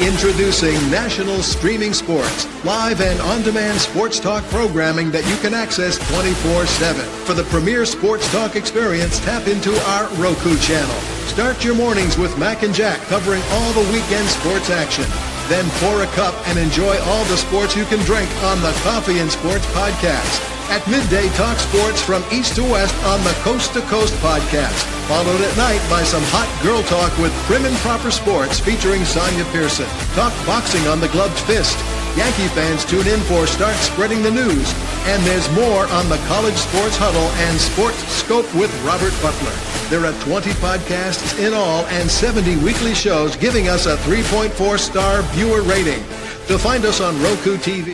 Introducing National Streaming Sports, live and on-demand sports talk programming that you can access 24/7. For the premier sports talk experience, tap into our Roku channel. Start your mornings with Mac and Jack covering all the weekend sports action. Then pour a cup and enjoy all the sports you can drink on the Coffee and Sports podcast. At midday, talk sports from east to west on the Coast to Coast podcast. Followed at night by some hot girl talk with Prim and Proper Sports featuring Sonia Pearson. Talk boxing on the Gloved Fist. Yankee fans tune in for Start Spreading the News. And there's more on the College Sports Huddle and Sports Scope with Robert Butler. There are 20 podcasts in all and 70 weekly shows giving us a 3.4-star viewer rating. To find us on Roku TV.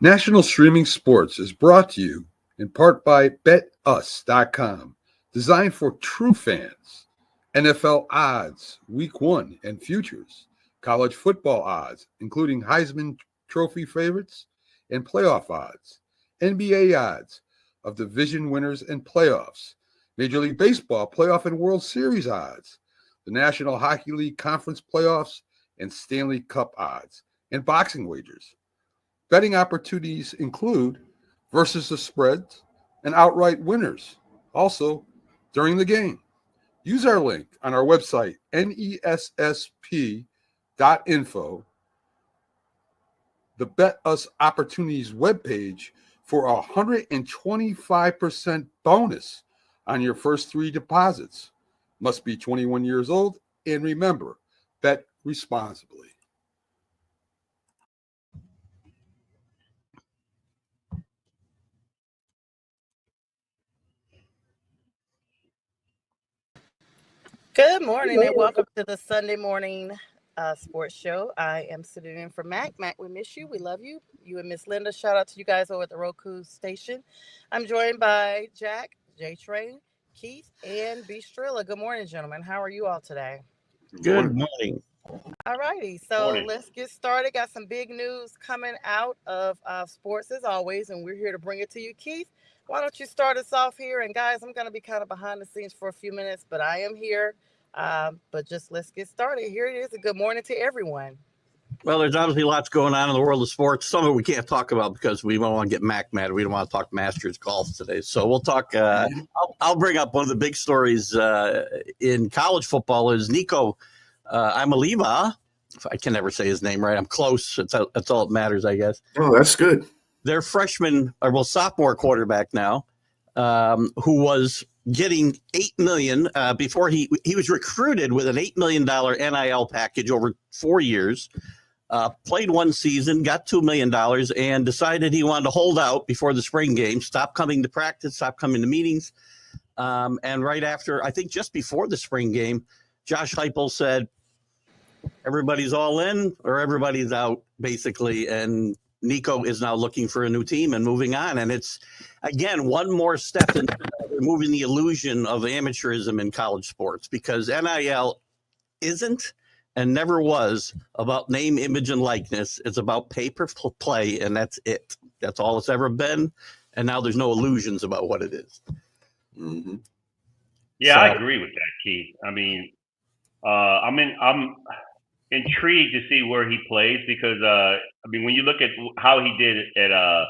National Streaming Sports is brought to you in part by BetUs.com, designed for true fans. NFL odds, Week 1 and futures, college football odds, including Heisman Trophy favorites and playoff odds, NBA odds of division winners and playoffs, Major League Baseball playoff and World Series odds, the National Hockey League Conference playoffs and Stanley Cup odds, and boxing wagers. Betting opportunities include versus the spreads and outright winners, also during the game. Use our link on our website, nessp.info, the Bet Us Opportunities webpage, for a 125% bonus on your first 3 deposits. Must be 21 years old, and remember, bet responsibly. Good morning and welcome to the Sunday morning sports show. I am sitting in for Mac. Mac, we miss you. We love you. You and Miss Linda. Shout out to you guys over at the Roku station. I'm joined by Jack, J-Train, Keith, and B. Strilla. Good morning, gentlemen. How are you all today? Good morning. All righty. So let's get started. Got some big news coming out of sports as always, and we're here to bring it to you. Keith, why don't you start us off here? And guys, I'm going to be kind of behind the scenes for a few minutes, but I am here. But just let's get started. Here it is. A good morning to everyone. Well, there's obviously lots going on in the world of sports. Some of it we can't talk about because we don't want to get Mac mad. We don't want to talk Masters golf today. So we'll talk. I'll bring up one of the big stories in college football is Nico Iamaleava. I can never say his name right. I'm close. That's all that matters, I guess. Oh, that's good. Their sophomore quarterback now, who was getting $8 million before he was recruited with an $8 million NIL package over 4 years, played one season, got $2 million, and decided he wanted to hold out before the spring game, stop coming to practice, stop coming to meetings. And right after, I think just before the spring game, Josh Heupel said, everybody's all in or everybody's out, basically, and Nico is now looking for a new team and moving on. And it's, again, one more step in removing the illusion of amateurism in college sports, because NIL isn't and never was about name, image, and likeness. It's about pay-per-play, and that's it. That's all it's ever been. And now there's no illusions about what it is. Mm-hmm. Yeah, I agree with that, Keith. I mean, I'm intrigued to see where he plays because, when you look at how he did at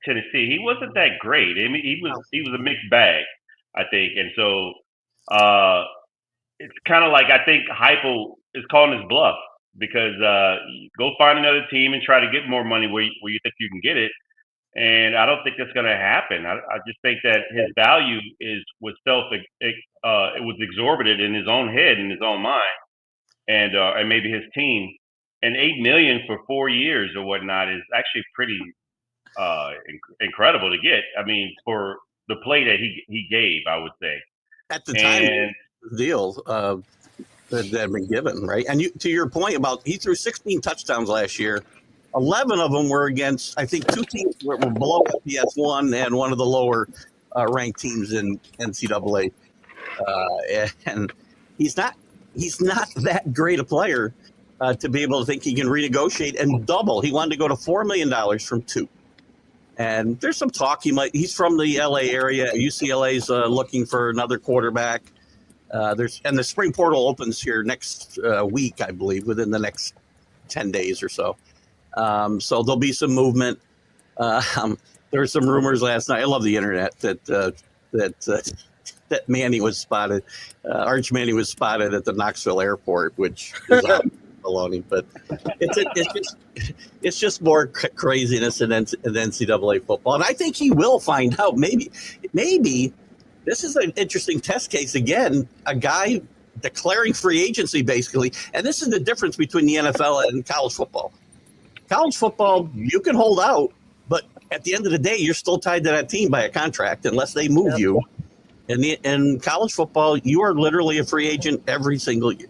Tennessee, he wasn't that great. I mean, he was a mixed bag, I think, and so it's kind of like I think Heupel is calling his bluff because go find another team and try to get more money where you think you can get it, and I don't think that's going to happen. I just think that his value was exorbitant in his own head, in his own mind. And maybe his team, and $8 million for 4 years or whatnot is actually pretty incredible to get. I mean, for the play that he gave, I would say at the time deal that had been given, right? And to your point about he threw 16 touchdowns last year, 11 of them were against, I think, 2 teams were below FBS1 and one of the lower ranked teams in NCAA, and he's not that great a player to be able to think he can renegotiate and double. He wanted to go to $4 million from $2 million. And there's some talk he's from the LA area. UCLA's looking for another quarterback. And the spring portal opens here next week, I believe, within the next 10 days or so. So there'll be some movement. There were some rumors last night. I love the internet that Manny was spotted. Arch Manny was spotted at the Knoxville airport, which is baloney. But it's just more craziness in NCAA football. And I think he will find out. Maybe this is an interesting test case again. A guy declaring free agency, basically. And this is the difference between the NFL and college football. College football, you can hold out, but at the end of the day, you're still tied to that team by a contract unless they move you. In college football, you are literally a free agent every single year.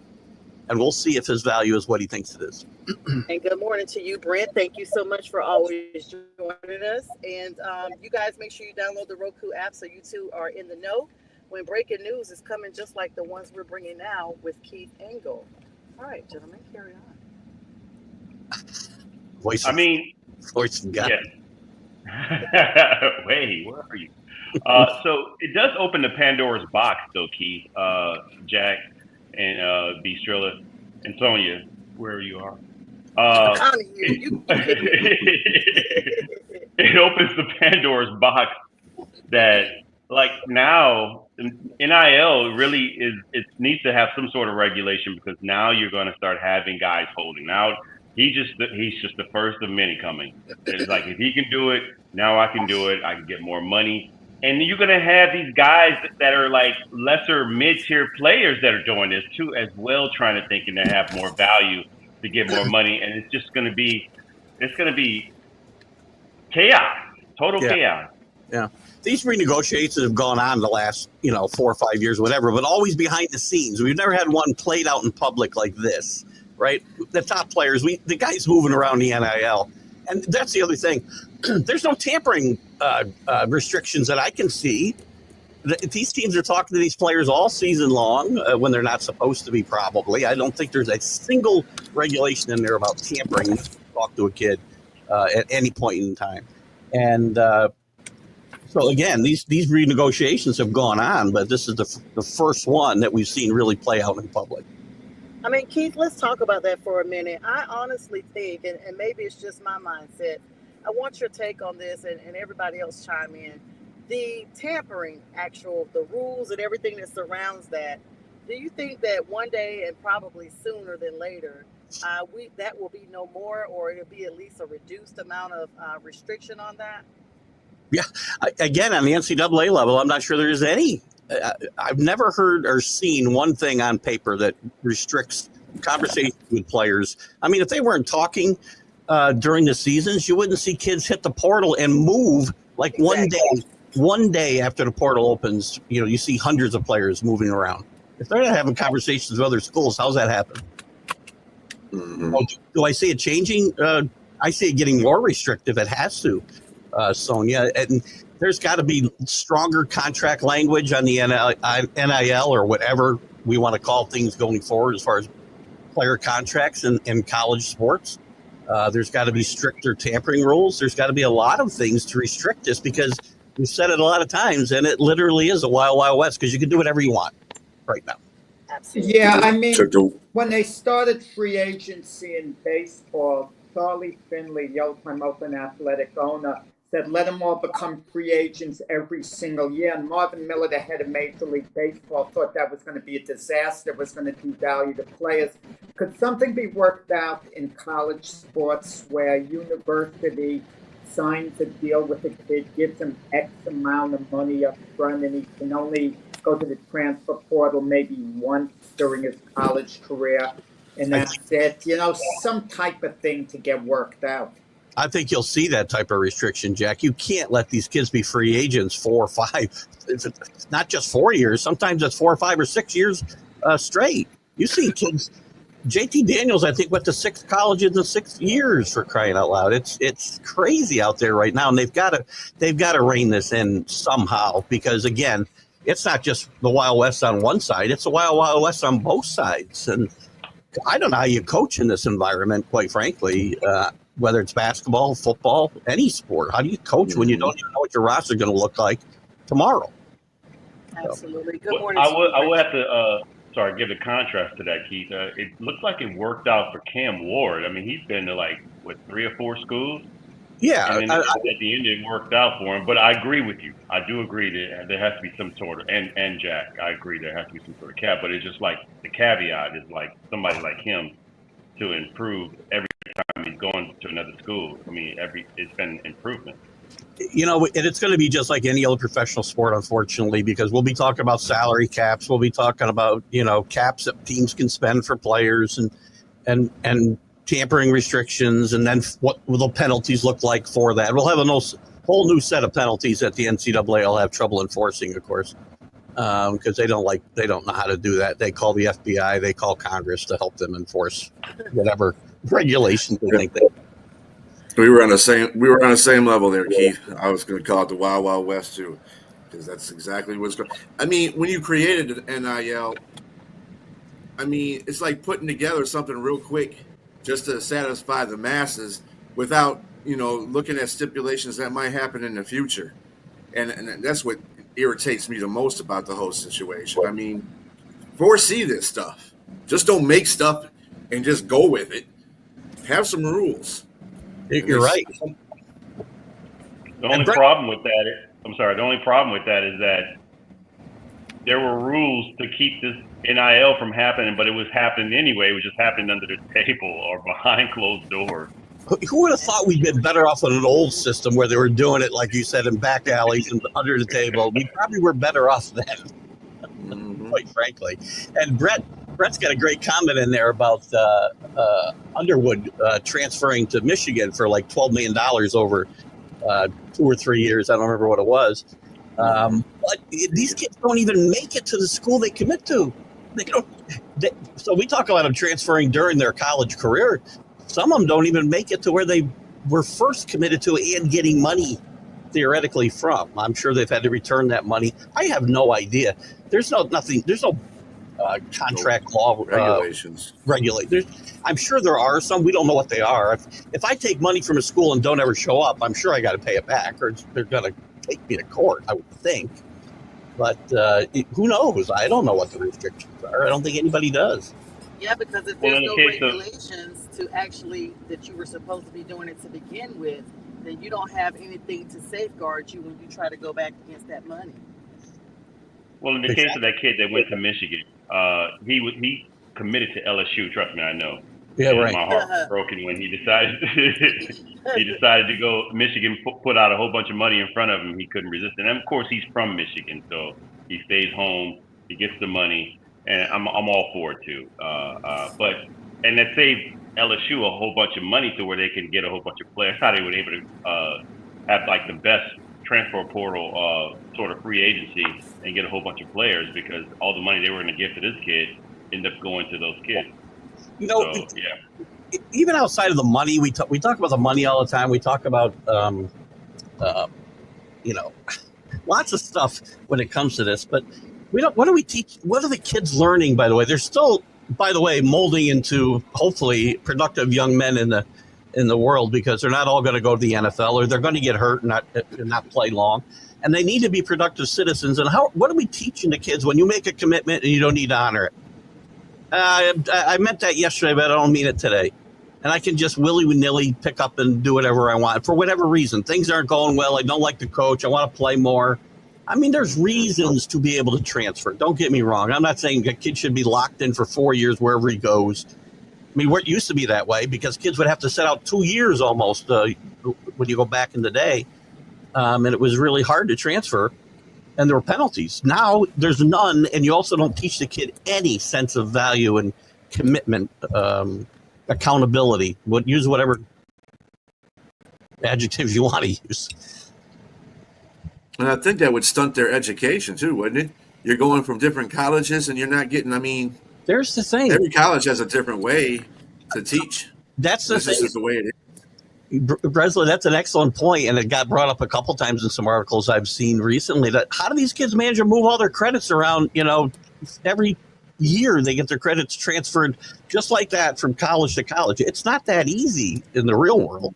And we'll see if his value is what he thinks it is. And good morning to you, Brent. Thank you so much for always joining us. And you guys make sure you download the Roku app so you two are in the know when breaking news is coming, just like the ones we're bringing now with Keith Engel. All right, gentlemen, carry on. Voice of God. Yeah. Wait, where are you? So it does open the Pandora's box, though, Keith, Jack, and Strilla, and Sonia, where you are. It opens the Pandora's box that, like, now NIL really is. It needs to have some sort of regulation because now you're going to start having guys holding now. He's just the first of many coming. It's like, if he can do it, now I can do it. I can get more money. And you're going to have these guys that are like lesser mid-tier players that are doing this too as well, trying to think and to have more value to get more money. And it's just going to be chaos, total chaos. Yeah. These renegotiations have gone on the last, 4 or 5 years, whatever, but always behind the scenes. We've never had one played out in public like this. Right, the top players, the guys moving around the NIL, and that's the other thing. There's no tampering restrictions that I can see. These teams are talking to these players all season long when they're not supposed to be. Probably, I don't think there's a single regulation in there about tampering. Talk to a kid at any point in time, and so again, these renegotiations have gone on, but this is the first one that we've seen really play out in public. I mean, Keith, let's talk about that for a minute. I honestly think, and maybe it's just my mindset, I want your take on this and everybody else chime in. The tampering, the rules and everything that surrounds that, do you think that one day and probably sooner than later, that will be no more, or it'll be at least a reduced amount of restriction on that? Yeah, again, on the NCAA level, I'm not sure there is any. I've never heard or seen one thing on paper that restricts conversations with players. I mean, if they weren't talking during the seasons, you wouldn't see kids hit the portal and move like one day after the portal opens. You see hundreds of players moving around. If they're not having conversations with other schools, how's that happen? Mm-hmm. Do I see it changing? I see it getting more restrictive. It has to, Sonia. And there's got to be stronger contract language on the NIL or whatever we want to call things going forward as far as player contracts in college sports. There's got to be stricter tampering rules. There's got to be a lot of things to restrict this because we've said it a lot of times, and it literally is a wild, wild west because you can do whatever you want right now. Absolutely. Yeah, I mean, when they started free agency in baseball, Charlie Finley, the Old-Time Oakland Athletic owner, said let them all become free agents every single year. And Marvin Miller, the head of Major League Baseball, thought that was going to be a disaster, was going to devalue the players. Could something be worked out in college sports where a university signs a deal with a kid, gives him X amount of money up front, and he can only go to the transfer portal maybe once during his college career, and that's it? Some type of thing to get worked out. I think you'll see that type of restriction, Jack. You can't let these kids be free agents 4 or 5. It's not just 4 years. Sometimes it's 4 or 5 or 6 years straight. You see kids. JT Daniels, I think, went to 6 colleges in 6 years, for crying out loud. It's crazy out there right now, and they've got to rein this in somehow because again, it's not just the Wild West on one side; it's the Wild West on both sides. And I don't know how you coach in this environment, quite frankly. whether it's basketball, football, any sport. How do you coach when you don't even know what your roster is going to look like tomorrow? Absolutely. Good Well, morning. I would have to give the contrast to that, Keith. It looks like it worked out for Cam Ward. I mean, he's been to like 3 or 4 schools. Yeah, And then at the end, it worked out for him. But I agree with you. I do agree that there has to be some sort of, and Jack, I agree there has to be some sort of cap. But it's just like the caveat is like somebody like him to improve every time he's going to another school. I mean, it's been improvement. You know, and it's going to be just like any other professional sport, unfortunately, because we'll be talking about salary caps. We'll be talking about, caps that teams can spend for players and tampering restrictions, and then what will the penalties look like for that? We'll have a whole new set of penalties that the NCAA will have trouble enforcing, of course, because they don't know how to do that. They call the FBI, they call Congress to help them enforce whatever regulations they think they. We were on the same level there, Keith. I was going to call it the Wild Wild West too, because that's exactly what's going. I mean, when you created an NIL, I mean, it's like putting together something real quick just to satisfy the masses without, looking at stipulations that might happen in the future. And that's what irritates me the most about the whole situation. I mean, foresee this stuff. Just don't make stuff and just go with it. Have some rules. You're right. The only problem with that is that there were rules to keep this NIL from happening, but it was happening anyway. It was just happening under the table or behind closed doors. Who would have thought we'd been better off in an old system where they were doing it, like you said, in back alleys and under the table? We probably were better off then, quite frankly. And Brett's got a great comment in there about Underwood transferring to Michigan for like $12 million over 2 or 3 years. I don't remember what it was. But these kids don't even make it to the school they commit to. So we talk about them transferring during their college career. Some of them don't even make it to where they were first committed to and getting money theoretically from. I'm sure they've had to return that money. I have no idea. There's no contract law regulations. I'm sure there are some. We don't know what they are. If I take money from a school and don't ever show up, I'm sure I got to pay it back, or they're going to take me to court, I would think. But who knows? I don't know what the restrictions are. I don't think anybody does. Yeah, because if there's no regulations to actually that you were supposed to be doing it to begin with, then you don't have anything to safeguard you when you try to go back against that money. Well, in the case of that kid that went to Michigan, he committed to LSU. Trust me, I know. Yeah, right. My heart was broken when he decided to go. Michigan put out a whole bunch of money in front of him. He couldn't resist it. And of course, he's from Michigan, so he stays home. He gets the money, and I'm all for it too. And that saved LSU a whole bunch of money to where they can get a whole bunch of players. That's how they were able to have like the best transfer portal sort of free agency and get a whole bunch of players, because all the money they were going to give to this kid ended up going to those kids. Even outside of the money, we talk about the money all the time. We talk about lots of stuff when it comes to this, but what do we teach? What are the kids learning, by the way? They're still, by the way, molding into hopefully productive young men in the world, because they're not all going to go to the NFL, or they're going to get hurt and not play long, and they need to be productive citizens. And what are we teaching the kids when you make a commitment and you don't need to honor it? I meant that yesterday, but I don't mean it today. And I can just willy-nilly pick up and do whatever I want for whatever reason. Things aren't going well. I don't like the coach. I want to play more. I mean, there's reasons to be able to transfer. Don't get me wrong. I'm not saying a kid should be locked in for 4 years wherever he goes. I mean, it used to be that way because kids would have to sit out 2 years almost when you go back in the day. And it was really hard to transfer. And there were penalties. Now there's none. And you also don't teach the kid any sense of value and commitment, accountability. Use whatever adjectives you want to use. And I think that would stunt their education too, wouldn't it? You're going from different colleges and you're not getting, there's the thing. Every college has a different way to teach. That's the thing. This is the way it is. Breslin, that's an excellent point, and it got brought up a couple times in some articles I've seen recently. That how do these kids manage to move all their credits around? Every year they get their credits transferred just like that from college to college. It's not that easy in the real world.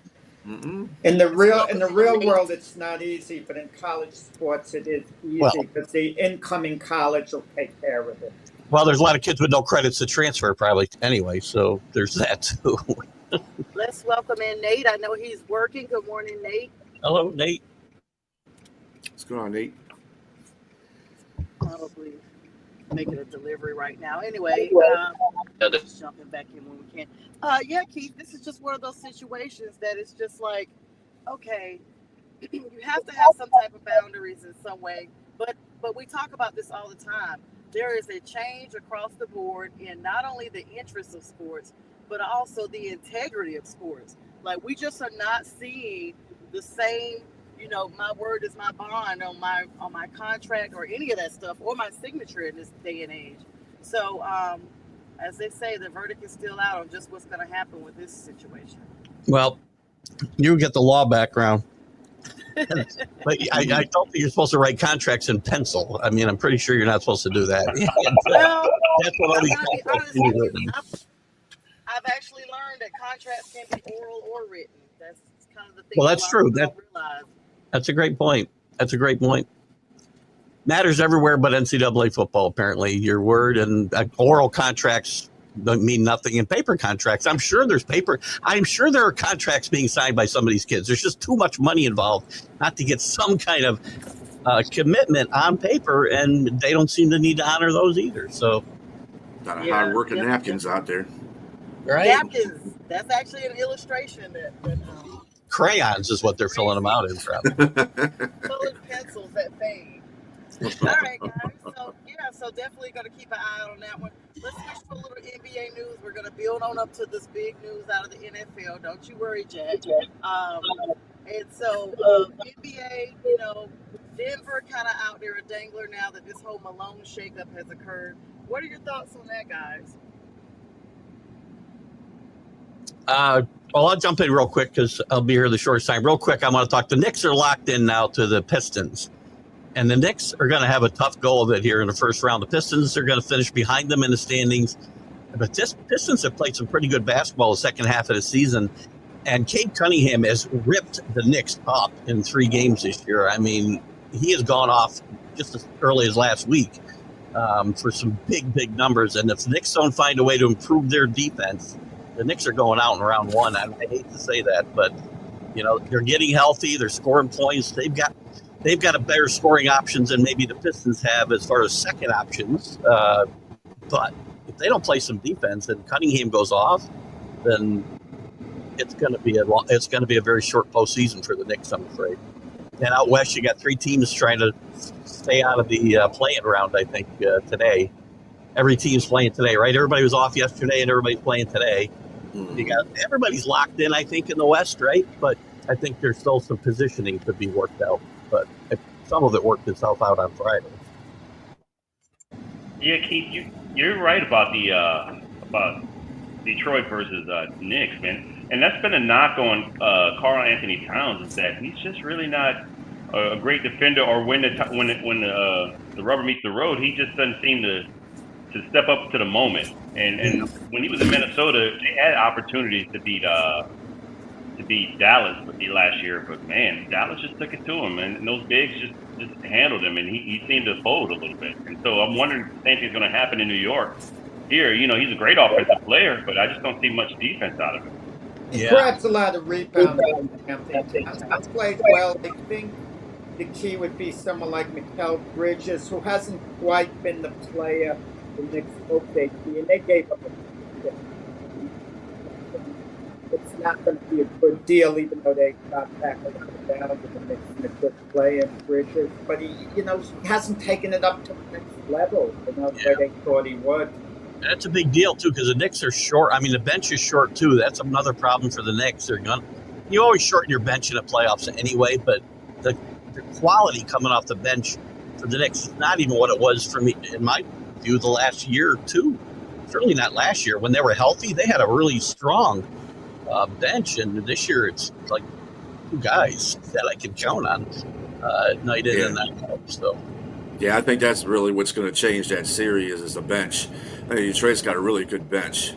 Mm-mm. In the real world, it's not easy, but in college sports, it is easy because the incoming college will take care of it. Well, there's a lot of kids with no credits to transfer probably anyway, so there's that too. Let's welcome in Nate. I know he's working. Good morning, Nate. Hello, Nate. What's going on, Nate? Probably making a delivery right now. Anyway, just jumping back in when we can. Yeah, Keith, this is just one of those situations that it's just like, okay, you have to have some type of boundaries in some way. But we talk about this all the time. There is a change across the board in not only the interests of sports, but also the integrity of sports. Like, we just are not seeing the same, my word is my bond on my contract or any of that stuff, or my signature in this day and age. So, as they say, the verdict is still out on just what's going to happen with this situation. Well, you get the law background. But I don't think you're supposed to write contracts in pencil. I mean, I'm pretty sure you're not supposed to do that. Well, That's what all these contracts do. I've actually learned that contracts can be oral or written. That's kind of the thing. Well, that's true. Realize. That's a great point. Matters everywhere but NCAA football, apparently. Your word and oral contracts don't mean nothing in paper contracts. I'm sure there are contracts being signed by some of these kids. There's just too much money involved not to get some kind of commitment on paper, and they don't seem to need to honor those either. So, A lot of hard-working napkins out there. Right? Napkins. That's actually an illustration that Crayons is what they're filling them out in. colored pencils that fade. All right, guys. So definitely going to keep an eye on that one. Let's switch to a little NBA news. We're going to build on up to this big news out of the NFL. Don't you worry, Jack. And so NBA, Denver kind of out there a dangler now that this whole Malone shakeup has occurred. What are your thoughts on that, guys? Well, I'll jump in real quick because I'll be here the shortest time. Real quick, I want to talk. The Knicks are locked in now to the Pistons. And the Knicks are going to have a tough go of it here in the first round. The Pistons are going to finish behind them in the standings. But Pistons have played some pretty good basketball the second half of the season. And Cade Cunningham has ripped the Knicks up in 3 games this year. I mean, he has gone off just as early as last week for some big numbers. And if the Knicks don't find a way to improve their defense, the Knicks are going out in round 1. I hate to say that, but, they're getting healthy. They're scoring points. They've got a better scoring options than maybe the Pistons have as far as second options. But if they don't play some defense and Cunningham goes off, then it's going to be a very short postseason for the Knicks, I'm afraid. And out west, you got 3 teams trying to stay out of the play-in round, I think, today. Every team's playing today, right? Everybody was off yesterday, and everybody's playing today. Everybody's locked in, I think, in the West, right? But I think there's still some positioning to be worked out. But some of it worked itself out on Friday. Yeah, Keith, you're right about the about Detroit versus Knicks, man. And that's been a knock on Karl Anthony Towns, is that he's just really not a great defender, or when the rubber meets the road, he just doesn't seem to step up to the moment. And when he was in Minnesota, they had opportunities to beat Dallas last year, but man, Dallas just took it to him, and those bigs just handled him, and he seemed to fold a little bit. And so I'm wondering if the same thing's going to happen in New York. Here, he's a great offensive player, but I just don't see much defense out of him. Yeah. Perhaps a lot of rebounding. He's played well. I think the key would be someone like Mikal Bridges, who hasn't quite been the player the Knicks hoped they'd be, and they gave up a it's not going to be a good deal, even though they got back around down with the Knicks in a good play and Bridges. But he hasn't taken it up to the next level, where they thought he would. That's a big deal too, because the Knicks are short. I mean, the bench is short too. That's another problem for the Knicks. You always shorten your bench in the playoffs anyway, but the quality coming off the bench for the Knicks is not even what it was for me, in my view, the last year or two. Certainly not last year. When they were healthy, they had a really strong bench, and this year it's like 2 guys that I can count on night in and night out. So Yeah, I think that's really what's going to change that series is the bench. I mean, Detroit's got a really good bench,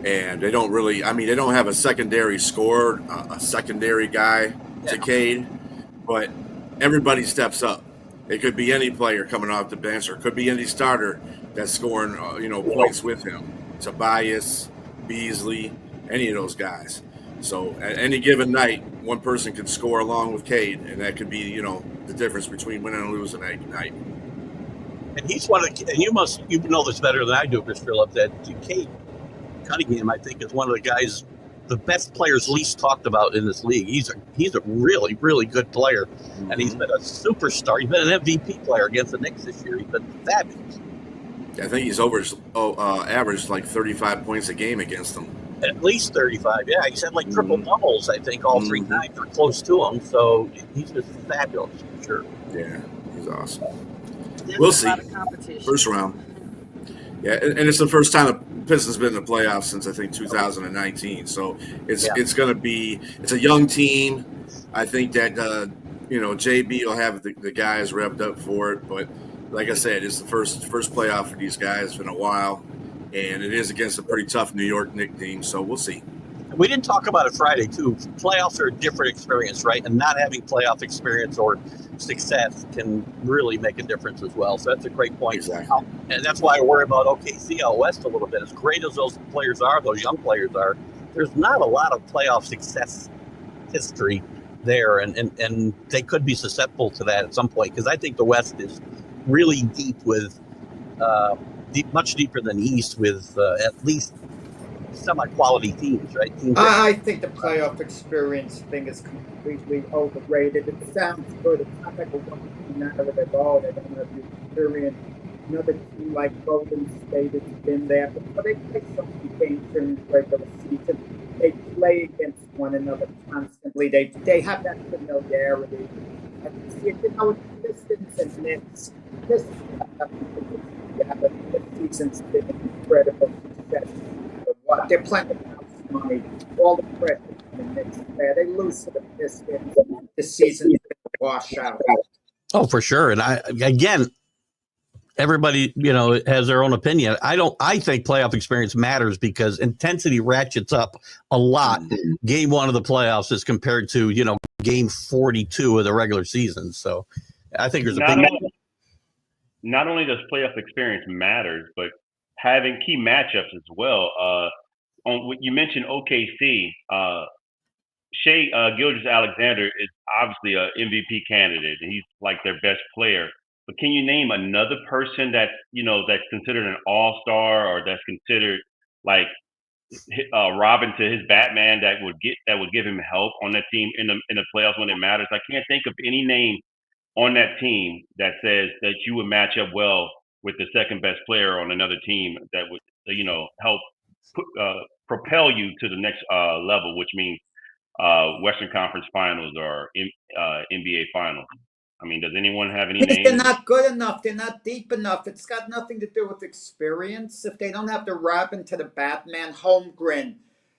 and they don't really. I mean, they don't have a secondary scorer, a secondary guy to Cade, but everybody steps up. It could be any player coming off the bench, or it could be any starter that's scoring, points with him. Tobias, Beasley, any of those guys. So at any given night, one person could score along with Cade, and that could be, the difference between winning and losing that night. And he's one of, and you know this better than I do, Chris Phillip, that Cade Cunningham, I think, is one of the guys, the best players least talked about in this league. He's a really, really good player, and he's been a superstar. He's been an MVP player against the Knicks this year. He's been fabulous. I think he's averaged like 35 points a game against them. At least 35, yeah. He's had like triple doubles, I think, all 3 times or close to him. So he's just fabulous, for sure. Yeah, he's awesome. There's We'll a see. lot of competition. First round. Yeah, and it's the first time the Pistons been in the playoffs since I think 2019. So it's going to be a young team. I think that JB will have the guys revved up for it. But like I said, it's the first playoff for these guys. It's been a while, and it is against a pretty tough New York Knicks team. So we'll see. We didn't talk about it Friday, too. Playoffs are a different experience, right? And not having playoff experience or success can really make a difference as well. So that's a great point. Exactly. And that's why I worry about OKC out west a little bit. As great as those players are, those young players are, there's not a lot of playoff success history there. And they could be susceptible to that at some point, because I think the West is really deep with much deeper than the East with at least semi-quality teams, right? I think the playoff experience thing is completely overrated. It sounds good. It's not like a one-team narrative at all. They don't have the experience. Another team like Golden State has been there, but they play so many games during the regular season. They play against one another constantly. They have that familiarity. And Pistons and Knicks. Pistons have nothing to do together. This season's been an incredible success. They're playing with house money. All the pressure on the Knicks there. They lose to the Pistons. The season's been a washout. Oh, for sure. And again, everybody, has their own opinion. I think playoff experience matters because intensity ratchets up a lot game 1 of the playoffs as compared to, game 42 of the regular season. So I think there's not only does playoff experience matters, but having key matchups as well. You mentioned OKC. Shai Gilgeous-Alexander is obviously an MVP candidate, and he's like their best player. But can you name another person that's considered an all-star or that's considered like Robin to his Batman that would give him help on that team in the playoffs when it matters? I can't think of any name on that team that says that you would match up well with the second best player on another team that would help propel you to the next level, which means Western Conference Finals or NBA Finals. I mean, does anyone have any names? They're not good enough. They're not deep enough. It's got nothing to do with experience. If they don't have the Robin to the Batman, Holmgren,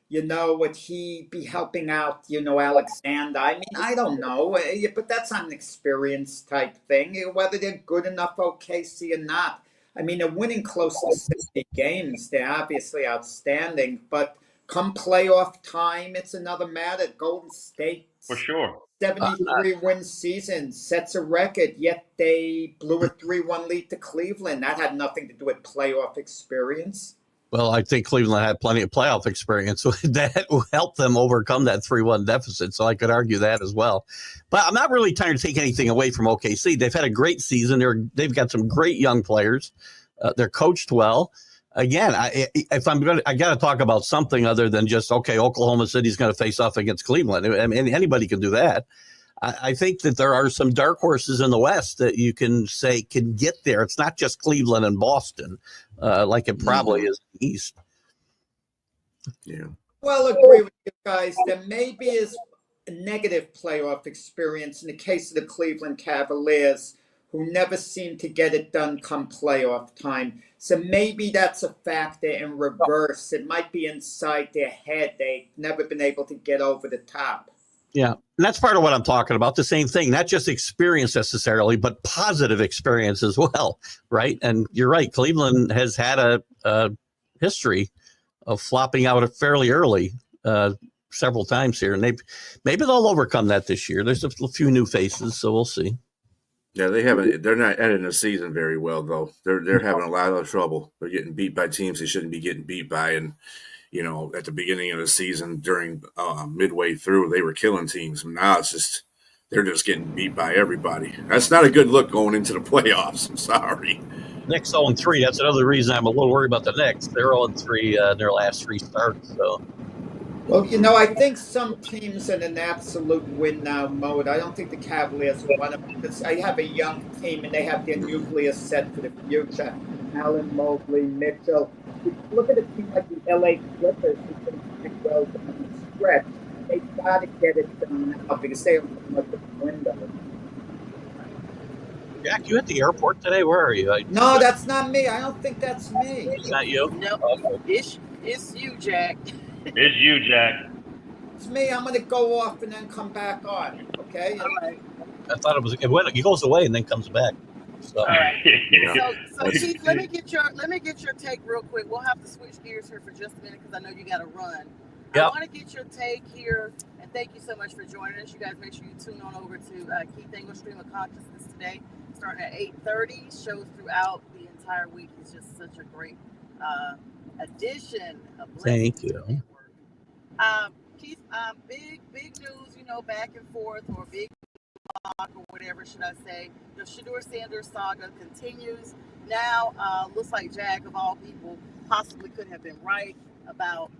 would he be helping out, Alexander? I mean, I don't know. But that's not an experience type thing, whether they're good enough OKC or not. I mean, they're winning close to 60 games. They're obviously outstanding. But come playoff time, it's another matter. Golden State, for sure, 73-win season, sets a record, yet they blew a 3-1 lead to Cleveland. That had nothing to do with playoff experience. Well, I think Cleveland had plenty of playoff experience that helped them overcome that 3-1 deficit. So I could argue that as well. But I'm not really trying to take anything away from OKC. They've had a great season. They've got some great young players. They're coached well. Again, I got to talk about something other than just, Oklahoma City's going to face off against Cleveland. I mean, anybody can do that. I think that there are some dark horses in the West that you can say can get there. It's not just Cleveland and Boston, like it probably is in the East. Yeah. Well, I agree with you guys. There maybe is a negative playoff experience in the case of the Cleveland Cavaliers, who never seem to get it done come playoff time. So maybe that's a factor in reverse. It might be inside their head. They've never been able to get over the top. Yeah. And that's part of what I'm talking about. The same thing, not just experience necessarily, but positive experience as well. Right. And you're right. Cleveland has had a history of flopping out fairly early several times here. And maybe they'll overcome that this year. There's a few new faces, so we'll see. Yeah, they're not ending the season very well, though. They're having a lot of trouble. They're getting beat by teams they shouldn't be getting beat by. And, at the beginning of the season, during midway through, they were killing teams. And now they're just getting beat by everybody. That's not a good look going into the playoffs. I'm sorry. Knicks 0-3. That's another reason I'm a little worried about the Knicks. They're 0-3 in their last 3 starts. So. Well, I think some teams in an absolute win-now mode. I don't think the Cavaliers are one of them. Because I have a young team, and they have their nucleus set for the future. Allen, Mobley, Mitchell. Look at a team like the LA Clippers, who's been playing well down the stretch. They've got to get it done now because they don't look at the window. Jack, you at the airport today? Where are you? No, that's not me. I don't think that's me. It's not you? No, it's you, Jack. It's you, Jack. It's me. I'm going to go off and then come back on. Okay. All right. I thought it was. He goes away and then comes back. So. All right. So Keith, let me get your take real quick. We'll have to switch gears here for just a minute because I know you got to run. Yep. I want to get your take here, and thank you so much for joining us. You guys make sure you tune on over to Keith Engel Stream of Consciousness today, starting at 8:30. Shows throughout the entire week. He's just such a great addition. Thank you. Keith, big news, back and forth, or big talk, or whatever should I say. The Shedeur Sanders saga continues. Now, looks like Jack, of all people, possibly could have been right about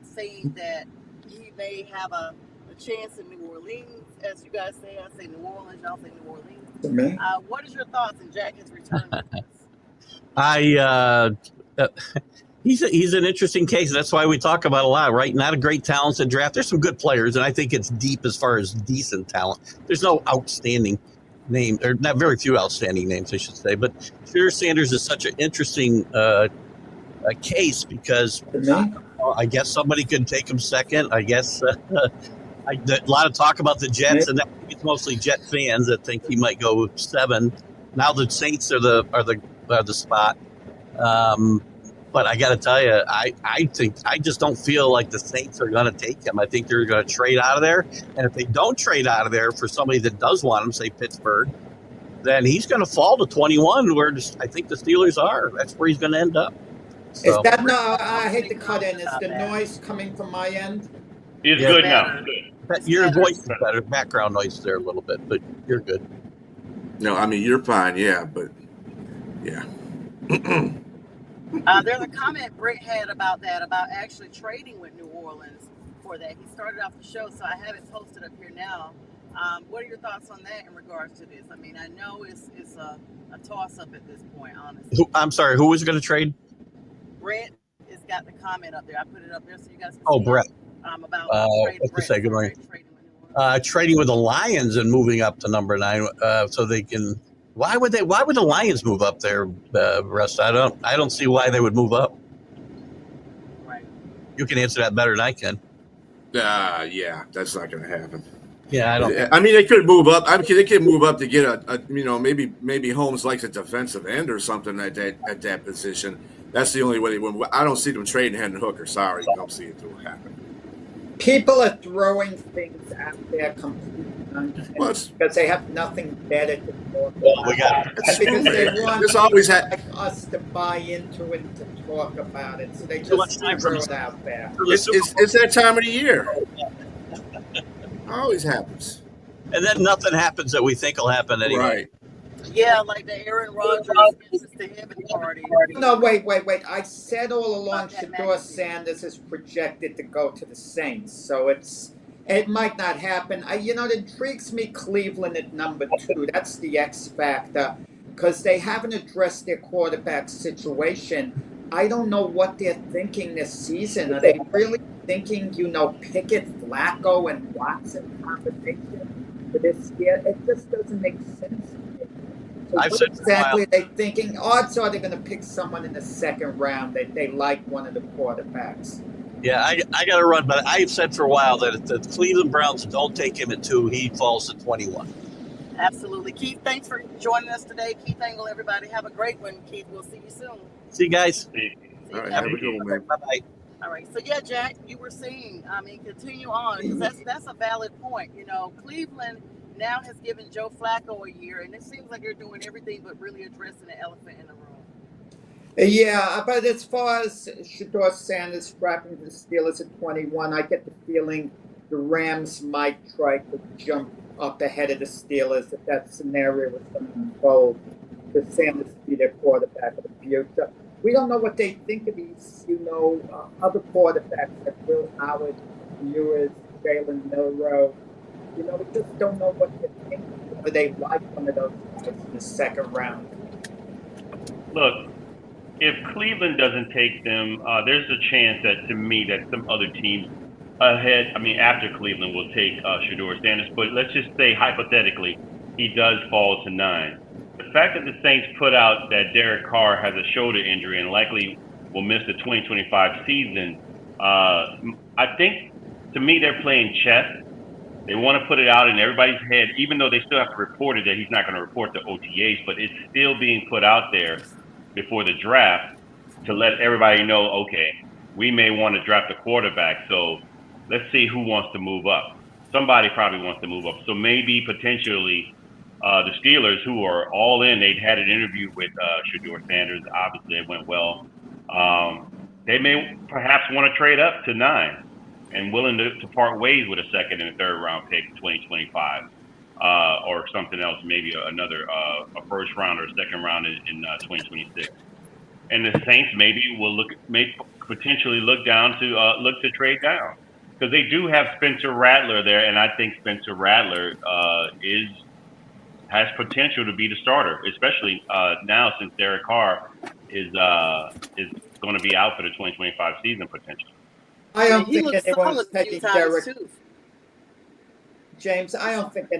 saying that he may have a chance in New Orleans, as you guys say. I say New Orleans, y'all say New Orleans. What is your thoughts? And Jack has returned with us. He's an interesting case. That's why we talk about a lot, right? Not a great talented draft. There's some good players, and I think it's deep as far as decent talent. There's no outstanding name, or not very few outstanding names, I should say. But Shedeur Sanders is such an interesting case because I guess somebody could take him second. I guess a lot of talk about the Jets, and it's mostly Jet fans that think he might go 7. Now the Saints are the spot. But I got to tell you, I just don't feel like the Saints are going to take him. I think they're going to trade out of there. And if they don't trade out of there for somebody that does want him, say Pittsburgh, then he's going to fall to 21, where I think the Steelers are. That's where he's going to end up. So. Is that no? I hate to cut in. Is the noise coming from my end? It's good now. Your voice is better. Background noise there a little bit, but you're good. No, I mean, you're fine. Yeah, but yeah. There's a comment Brett had about actually trading with New Orleans for that. He started off the show, so I have it posted up here now. What are your thoughts on that in regards to this? I mean, I know it's a toss-up at this point, honestly. I'm sorry, who was going to trade? Brett has got the comment up there. I put it up there so you guys can see. Oh, Brett. About trading with the Lions and moving up to number 9, so they can. Why would the Lions move up there, Russ? I don't see why they would move up. Right. You can answer that better than I can. Yeah, that's not going to happen. Yeah, I don't. I mean, they could move up. I mean, they could move up to get maybe Holmes likes a defensive end or something at that position. That's the only way. I don't see them trading Hendon Hooker. Sorry, I don't see it will happen. People are throwing things out there completely because they have nothing better to talk about. We got it. Because they want This always us to buy into it and to talk about it. So they Too much just time throw for it out there. It's that time of the year. Always happens. And then nothing happens that we think will happen anyway. Right. Yeah, like the Aaron Rodgers misses the heaven party. No, wait. I said all along Shedeur Sanders is projected to go to the Saints, so it might not happen. It intrigues me Cleveland at number 2. That's the X factor because they haven't addressed their quarterback situation. I don't know what they're thinking this season. Are they really thinking, Pickett, Flacco, and Watson combination for this year? It just doesn't make sense to me. So I've what said exactly are they thinking? Odds are they're going to pick someone in the second round that they like one of the quarterbacks. Yeah, I got to run, but I've said for a while that if the Cleveland Browns don't take him at 2, he falls to 21. Absolutely. Keith, thanks for joining us today. Keith Engel, everybody. Have a great one, Keith. We'll see you soon. See you guys. See All you right, guys. have a good one, man. Bye-bye. All right. So yeah, Jack, you were saying, continue on because that's a valid point. Cleveland now has given Joe Flacco a year, and it seems like they're doing everything but really addressing the elephant in the room. Yeah, but as far as Shedeur Sanders scrapping the Steelers at 21, I get the feeling the Rams might try to jump up ahead of the Steelers if that scenario was going to unfold. For Sanders to be their quarterback of the future. We don't know what they think of these, other quarterbacks like Will Howard, Ewers, Jalen Milroe. We just don't know what to think. Whether they like one of those guys in the second round. Look, if Cleveland doesn't take them, there's a chance that some other teams after Cleveland will take Shedeur Sanders. But let's just say hypothetically, he does fall to 9. The fact that the Saints put out that Derek Carr has a shoulder injury and likely will miss the 2025 season, I think, to me, they're playing chess. They want to put it out in everybody's head, even though they still have to report it that he's not going to report the OTAs, but it's still being put out there before the draft to let everybody know, okay, we may want to draft a quarterback, so let's see who wants to move up. Somebody probably wants to move up. So maybe potentially the Steelers, who are all in, they'd had an interview with Shedeur Sanders. Obviously, it went well. They may perhaps want to trade up to 9 and willing to part ways with a second and a third round pick in 2025 or something else, maybe another a first round or second round in 2026. And the Saints maybe may potentially look to trade down because they do have Spencer Rattler there, and I think Spencer Rattler has potential to be the starter, especially now since Derek Carr is going to be out for the 2025 season potentially. I don't think anyone was solid a few taking times, Derek. too. James, I don't think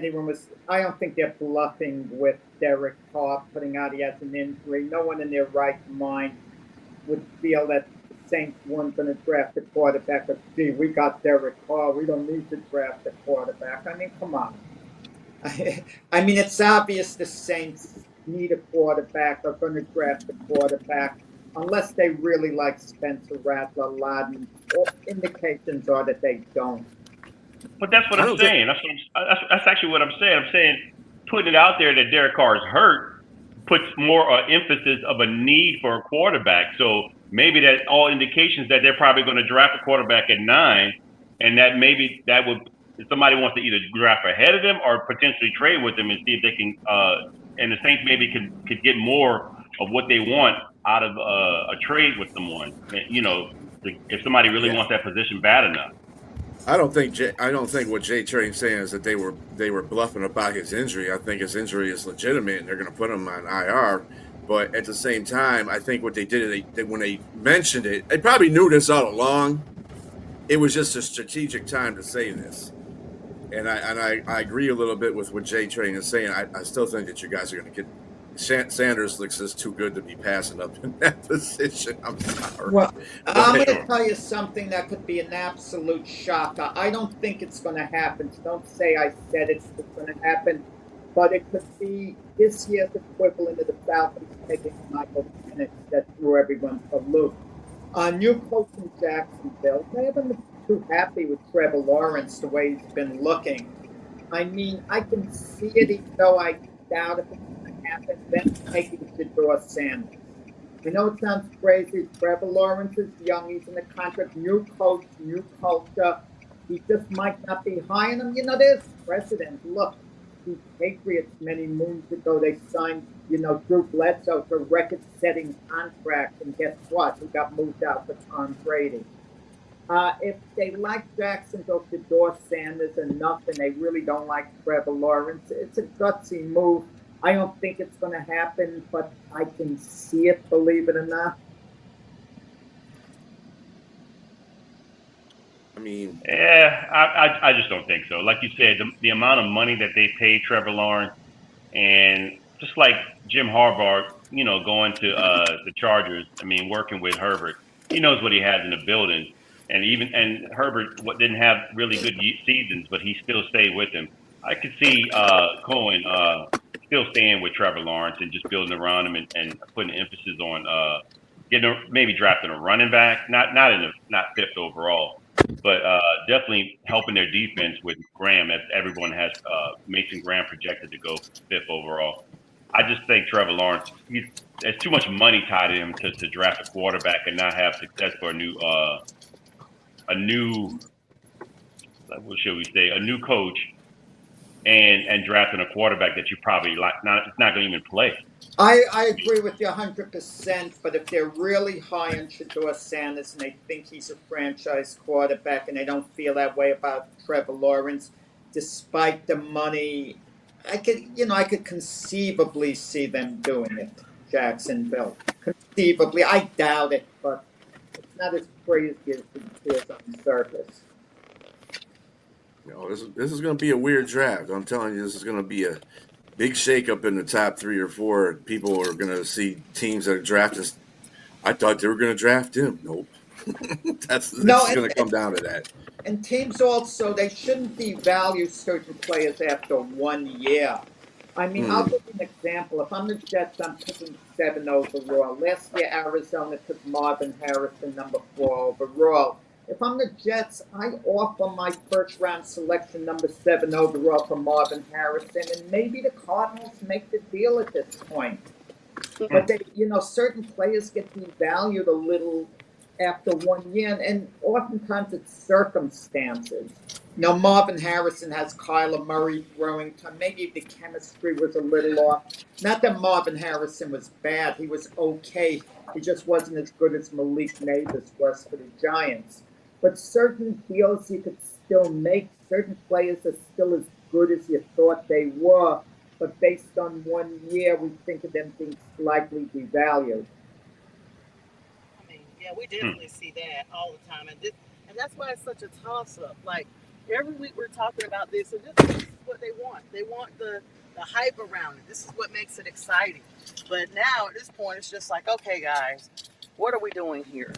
they're bluffing with Derek Carr putting out he has an injury. No one in their right mind would feel that the Saints weren't going to draft a quarterback. But gee, we got Derek Carr. We don't need to draft a quarterback. I mean, come on. It's obvious the Saints need a quarterback. Are going to draft a quarterback unless they really like Spencer Rattler, Laden. All indications are that they don't. But that's what I'm saying. That's actually what I'm saying. I'm saying putting it out there that Derek Carr is hurt puts more emphasis of a need for a quarterback. So maybe that all indications that they're probably going to draft a quarterback at 9, and that maybe that would if somebody wants to either draft ahead of them or potentially trade with them and see if they can. And the Saints maybe could get more of what they want out of a trade with someone. If somebody really wants that position bad enough. I don't think what Jay Train's saying is that they were bluffing about his injury. I think his injury is legitimate, and they're going to put him on IR. But at the same time, I think what they did is when they mentioned it, they probably knew this all along. It was just a strategic time to say this, and I agree a little bit with what Jay Train is saying. I still think that you guys are going to get. Sanders looks just too good to be passing up in that position. I'm sorry. Well, I'm going to tell you something that could be an absolute shocker. I don't think it's going to happen. So don't say I said it's going to happen. But it could be this year's equivalent of the Falcons taking Michael Penix that threw everyone for a loop. New coach in Jacksonville, they haven't been too happy with Trevor Lawrence the way he's been looking. I can see it, even though I doubt if it's going to happen, then taking Shedeur Sanders. I know it sounds crazy. Trevor Lawrence is young. He's in the contract. New coach, new culture. He just might not be high on him. There's precedent. Look, the Patriots many moons ago, they signed, Drew Bledsoe to a record-setting contract. And guess what? He got moved out for Tom Brady. If they like Jacksonville, Shedeur Sanders enough, and they really don't like Trevor Lawrence, it's a gutsy move. I don't think it's going to happen, but I can see it, believe it or not. I just don't think so. Like you said, the amount of money that they paid Trevor Lawrence, and just like Jim Harbaugh, going to the Chargers, working with Herbert, he knows what he has in the building. and Herbert didn't have really good seasons, but he still stayed with him. I could see Cohen still staying with Trevor Lawrence and just building around him and putting emphasis on maybe drafting a running back, not fifth overall, but definitely helping their defense with Graham, as everyone has Mason Graham projected to go fifth overall. I just think Trevor Lawrence, there's too much money tied to him to draft a quarterback and not have success for a new what should we say, a new coach and drafting a quarterback that you probably not going to even play. I agree with you 100%, but if they're really high on Shedeur Sanders and they think he's a franchise quarterback and they don't feel that way about Trevor Lawrence, despite the money, I could conceivably see them doing it, Jacksonville. Conceivably. I doubt it, but it's not as crazy as it appears on the surface. This is going to be a weird draft. I'm telling you, this is going to be a big shakeup in the top 3 or 4. People are going to see teams that draft us. I thought they were going to draft him. Nope. It's going to come down to that. And teams also, they shouldn't devalue certain players after 1 year. I mean, I'll give you an example. If I'm the Jets, I'm picking 7 overall. Last year, Arizona took Marvin Harrison, number 4 overall. If I'm the Jets, I offer my first-round selection, number 7 overall, for Marvin Harrison, and maybe the Cardinals make the deal at this point. But certain players get devalued a little after 1 year, and oftentimes it's circumstances. Marvin Harrison has Kyler Murray throwing time. Maybe the chemistry was a little off. Not that Marvin Harrison was bad. He was okay. He just wasn't as good as Malik Neighbors was for the Giants. But certain deals you could still make. Certain players are still as good as you thought they were. But based on 1 year, we think of them being slightly devalued. I mean, yeah, we definitely see that all the time. And that's why it's such a toss-up. Like, every week we're talking about this, and this is what they want. They want the hype around it. This is what makes it exciting. But now, at this point, it's just like, okay, guys, what are we doing here?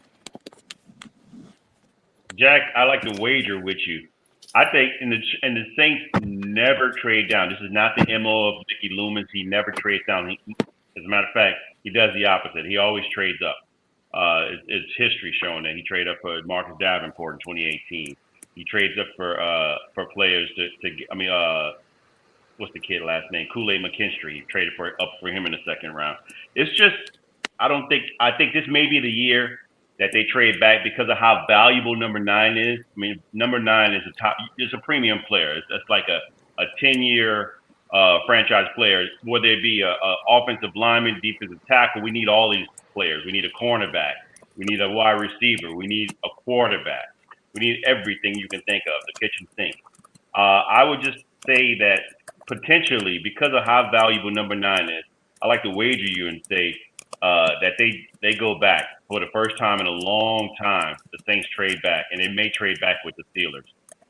Jack, I like to wager with you. I think the Saints never trade down. This is not the MO of Mickey Loomis. He never trades down. As a matter of fact, he does the opposite. He always trades up. It's history showing that he traded up for Marcus Davenport in 2018. He trades up for players what's the kid last name? Kool-Aid McKinstry. He traded up for him in the second round. It's just, I think this may be the year that they trade back because of how valuable number 9 is. I mean, number 9 is it's a premium player. It's like a 10-year franchise player, whether it be a offensive lineman, defensive tackle. We need all these players. We need a cornerback. We need a wide receiver. We need a quarterback. We need everything you can think of, the kitchen sink. I would just say that potentially, because of how valuable number 9 is, I like to wager you and say that they go back for the first time in a long time. The Saints trade back, and they may trade back with the Steelers.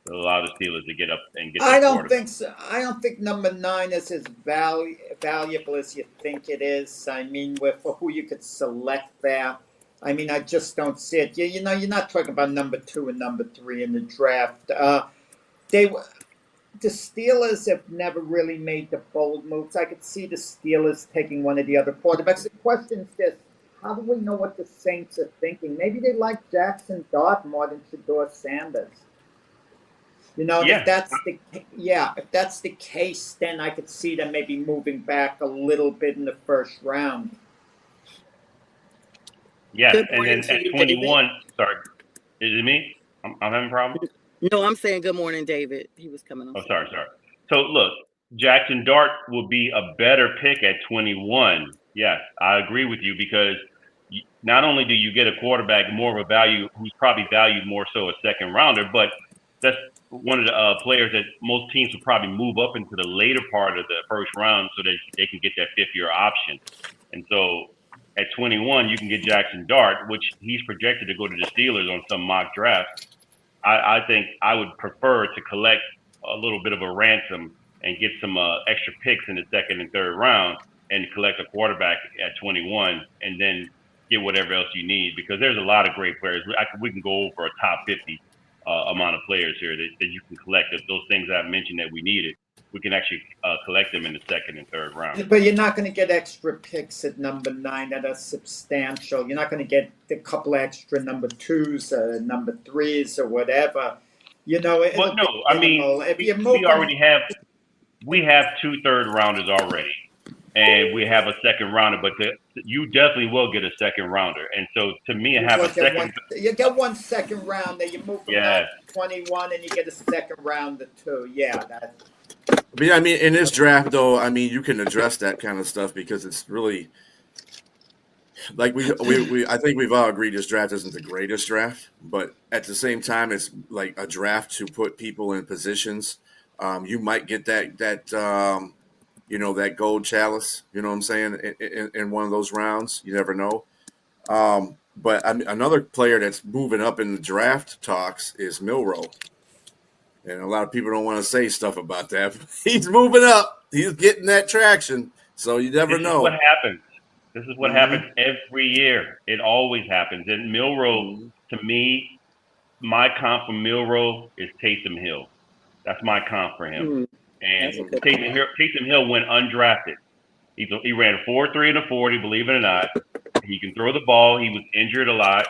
To allow the Steelers to get up and get. I don't think so. I don't think number 9 is as valuable as you think it is. I mean, for who you could select there. I mean, I just don't see it. You're not talking about number 2 and number 3 in the draft. The Steelers have never really made the bold moves. I could see the Steelers taking one of the other quarterbacks. The question is this: how do we know what the Saints are thinking? Maybe they like Jackson Dart more than Shedeur Sanders. If that's the case, then I could see them maybe moving back a little bit in the first round. Yes, and then at 21, sorry, is it me? I'm having a problem? No, I'm saying good morning, David. He was coming on. Oh, sorry. So, look, Jackson Dart will be a better pick at 21. Yes, I agree with you, because not only do you get a quarterback more of a value, who's probably valued more so a second rounder, but that's one of the players that most teams will probably move up into the later part of the first round so that they can get that fifth-year option. And so at 21, you can get Jackson Dart, which he's projected to go to the Steelers on some mock draft. I think I would prefer to collect a little bit of a ransom and get some extra picks in the second and third round and collect a quarterback at 21 and then get whatever else you need, because there's a lot of great players. We can go over a top 50 amount of players here that you can collect. If those things I mentioned that we needed, we can actually collect them in the second and third round. But you're not going to get extra picks at number 9 that are substantial. You're not going to get a couple extra number 2s, number 3s, or whatever. You know, well, no, I mean, we have 2 third rounders already, and we have a second rounder, but you definitely will get a second rounder. And so, to me, you get 1 second rounder. You move from that 21, and you get a second rounder too. Yeah, that. But I mean, in this draft, though, I mean, you can address that kind of stuff because it's really like I think we've all agreed this draft isn't the greatest draft, but at the same time, it's like a draft to put people in positions. You might get that you know, that gold chalice. You know what I'm saying? In one of those rounds, you never know. But another player that's moving up in the draft talks is Milroe. And a lot of people don't want to say stuff about that. But he's moving up. He's getting that traction. So you never know. This is what happens every year. It always happens. And Milroe, to me, my comp for Milroe is Taysom Hill. That's my comp for him. And Taysom Hill went undrafted. He ran a 4.3 and a 40, believe it or not. He can throw the ball. He was injured a lot.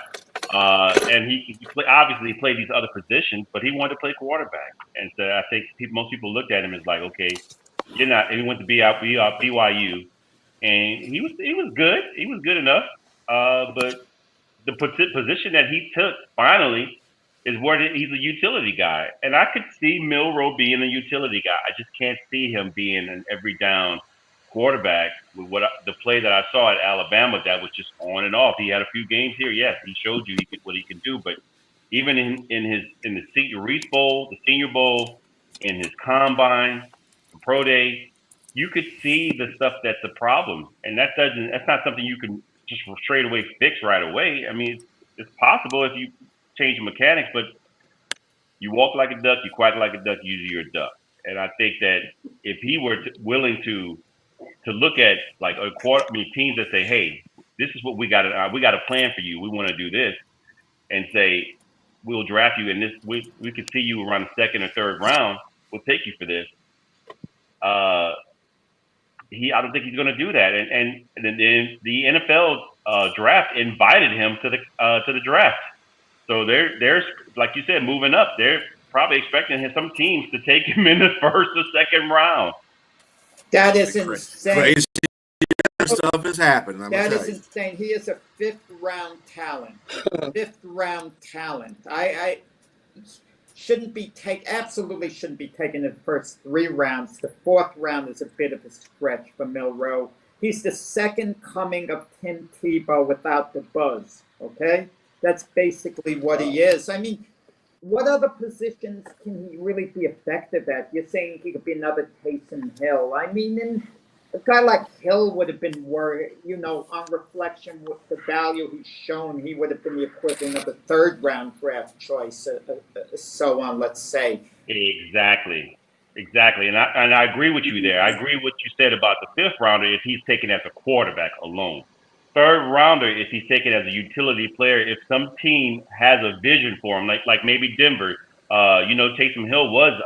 And he obviously played these other positions, but he wanted to play quarterback. And so I think most people looked at him as like, okay, you're not. And he went to BYU, and he was good. He was good enough. But the position that he took finally is where he's a utility guy, and I could see Milroe being a utility guy. I just can't see him being an every down quarterback with the play that I saw at Alabama that was just on and off. He had a few games here. Yes, he showed you what he can do, but even in the Senior Reese Bowl, the Senior Bowl, in his combine, pro day, you could see the stuff that's a problem, and that's not something you can just straight away fix right away. I mean, it's possible if you change the mechanics, but you walk like a duck, you quack like a duck, usually you're a duck. And I think that if he were willing to look at like teams that say, hey, this is what we got a plan for you. We want to do this, and say, we'll draft you in this. We could see you around the second or third round. We'll take you for this. I don't think he's going to do that. And then the NFL draft invited him to the draft. So they're like you said, moving up. They're probably expecting some teams to take him in the first or second round. That is insane. Crazy stuff has happened. That is insane. He is a 5th round talent. 5th round talent. I shouldn't be absolutely shouldn't be taken in the first 3 rounds. The 4th round is a bit of a stretch for Milroe. He's the second coming of Tim Tebow without the buzz. Okay? That's basically what he is. I mean, what other positions can he really be effective at? You're saying he could be another Taysom Hill. I mean, a guy like Hill would have been worried, on reflection with the value he's shown, he would have been the equivalent of a 3rd round draft choice, so on, let's say. Exactly. And I agree with you there. I agree with what you said about the 5th rounder if he's taken as a quarterback alone. 3rd rounder if he's taken as a utility player, if some team has a vision for him, like maybe Denver, Taysom Hill was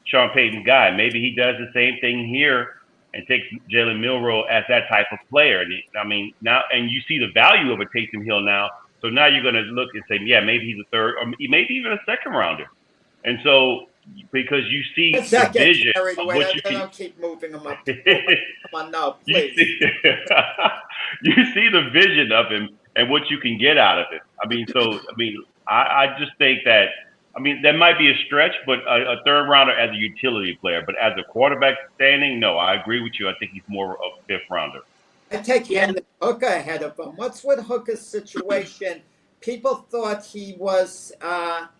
Sean Payton's guy. Maybe he does the same thing here and takes Jalen Milroe as that type of player. And and you see the value of a Taysom Hill now. So now you're going to look and say, yeah, maybe he's a 3rd or maybe even a 2nd rounder. And so because you see the vision of what you can. Don't keep moving them up. Come on, no, please. You see the vision of him and what you can get out of it. I just think that, that might be a stretch, but a 3rd rounder as a utility player, but as a quarterback standing, no, I agree with you. I think he's more of a 5th rounder. I take Hooker ahead of him. What's with Hooker's situation? People thought he was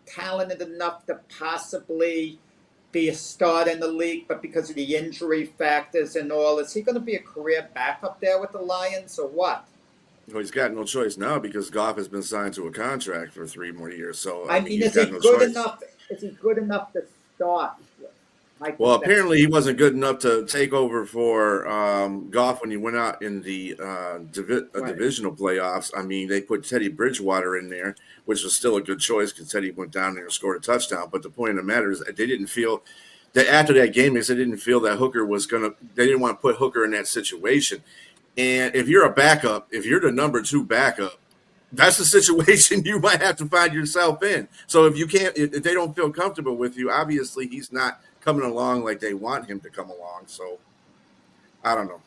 talented enough to possibly be a starter in the league, but because of the injury factors and all, is he going to be a career backup there with the Lions or what? Well, he's got no choice now because Goff has been signed to a contract for 3 more years. So is he good enough? Is he good enough to start? Well, apparently he wasn't good enough to take over for Goff when he went out in the divisional playoffs. I mean, they put Teddy Bridgewater in there, which was still a good choice because Teddy went down there and scored a touchdown. But the point of the matter is that they didn't feel that after that game, they didn't feel that Hooker was they didn't want to put Hooker in that situation. And if you're a backup, if you're the number 2 backup, that's the situation you might have to find yourself in. So if they don't feel comfortable with you, obviously he's not coming along like they want him to come along. So I don't know.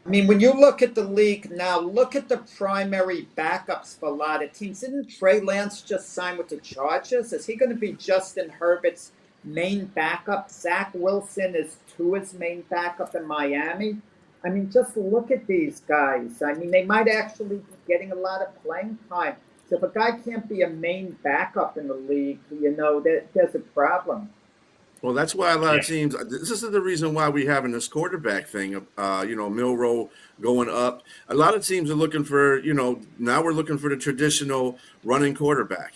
I mean, when you look at the league now, look at the primary backups for a lot of teams. Didn't Trey Lance just sign with the Chargers? Is he going to be Justin Herbert's main backup? Zach Wilson is Tua's main backup in Miami. I mean, just look at these guys. I mean, they might actually be getting a lot of playing time. So if a guy can't be a main backup in the league, there's a problem. Well, that's why a lot of teams. This is the reason why we're having this quarterback thing. Milroe going up. A lot of teams are looking for. Now we're looking for the traditional running quarterback.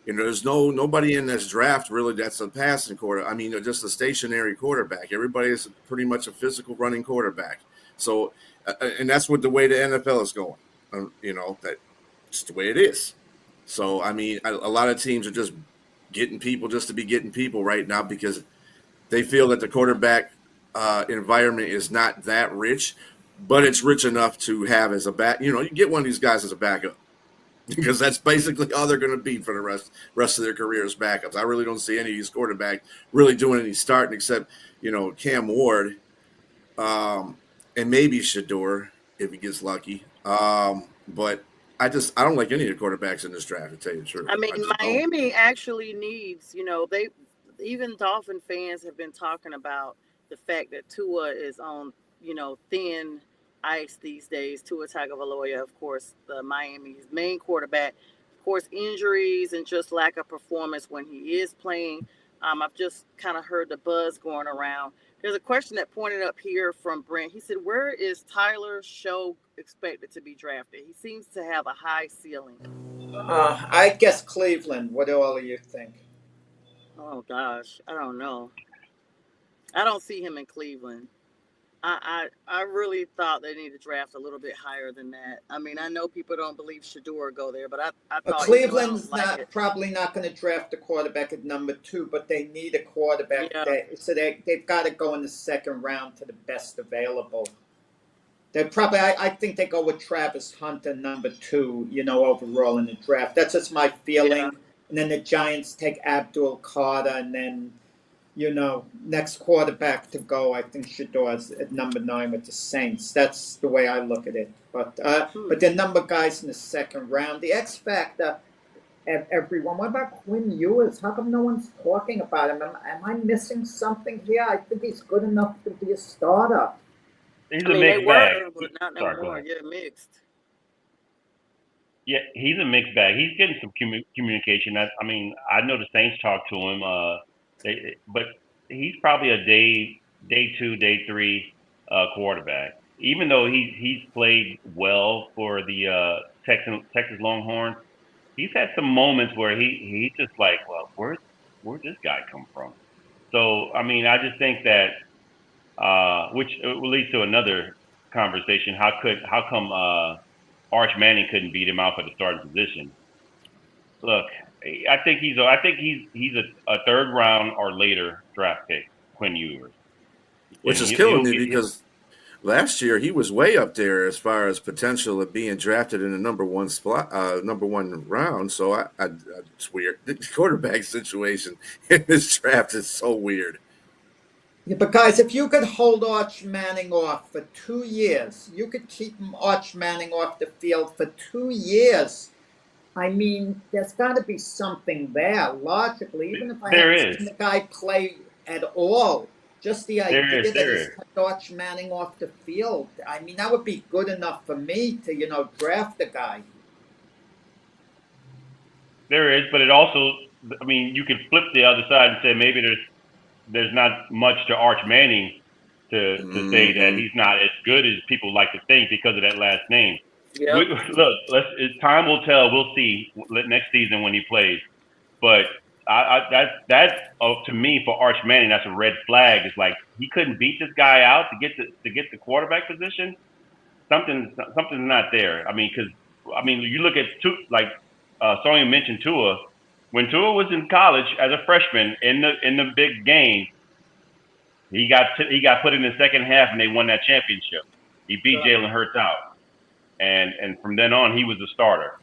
There's nobody in this draft really that's a passing quarter. I mean, just a stationary quarterback. Everybody is pretty much a physical running quarterback. So, and that's what the way the NFL is going. That's the way it is. So, I mean, a lot of teams are just getting people just to be getting people right now because they feel that the quarterback environment is not that rich, but it's rich enough to have as a back. You get one of these guys as a backup because that's basically all they're going to be for the rest of their career as backups. I really don't see any of these quarterbacks really doing any starting except Cam Ward and maybe Shador if he gets lucky. But I don't like any of the quarterbacks in this draft, to tell you the truth. I mean, Miami actually needs, even Dolphin fans have been talking about the fact that Tua is on, thin ice these days. Tua Tagovailoa, of course, the Miami's main quarterback. Of course, injuries and just lack of performance when he is playing. I've just kind of heard the buzz going around. There's a question that pointed up here from Brent. He said, where is Tyler Show expected to be drafted? He seems to have a high ceiling. I guess Cleveland. What do all of you think? Oh, gosh. I don't know. I don't see him in Cleveland. I really thought they needed to draft a little bit higher than that. I mean, I know people don't believe Shador go there, but I thought Cleveland's probably not going to draft a quarterback at number 2, but they need a quarterback. Yeah. So they've got to go in the second round to the best available. They probably, I think they go with Travis Hunter, number 2, overall in the draft. That's just my feeling. Yeah. And then the Giants take Abdul Carter, and then, next quarterback to go, I think Shador's at number 9 with the Saints. That's the way I look at it. But they're number guys in the second round. The X factor, everyone. What about Quinn Ewers? How come no one's talking about him? Am I missing something here? I think he's good enough to be a starter. He's a mixed bag. But not no more. Yeah, mixed. Yeah, he's a mixed bag. He's getting some communication. I know the Saints talk to him, but he's probably a day 2, day 3 quarterback. Even though he's played well for the Texas Longhorns, he's had some moments where he's just like, well, where'd this guy come from? So I just think that which leads to another conversation. How come Arch Manning couldn't beat him out for the starting position? Look, I think he's a third round or later draft pick, Quinn Ewers. Which is killing me because last year he was way up there as far as potential of being drafted in the number 1 round. So it's weird. The quarterback situation in this draft is so weird. Yeah, but guys, if you could hold Arch Manning off for 2 years, you could keep Arch Manning off the field for 2 years. I mean, there's got to be something there, logically. Even if I haven't seen the guy play at all, just the idea that he's kept Arch Manning off the field, I mean, that would be good enough for me to, draft the guy. There is, but it also, you could flip the other side and say maybe there's not much to Arch Manning to say that he's not as good as people like to think because of that last name. Yep. Time will tell. We'll see next season when he plays. But To me, for Arch Manning, that's a red flag. It's like he couldn't beat this guy out to get the quarterback position. Something's not there. I mean, because you look at Sonya mentioned Tua. When Tua was in college as a freshman in the big game, he got put in the second half and they won that championship. He beat Jalen Hurts out, and from then on he was a starter.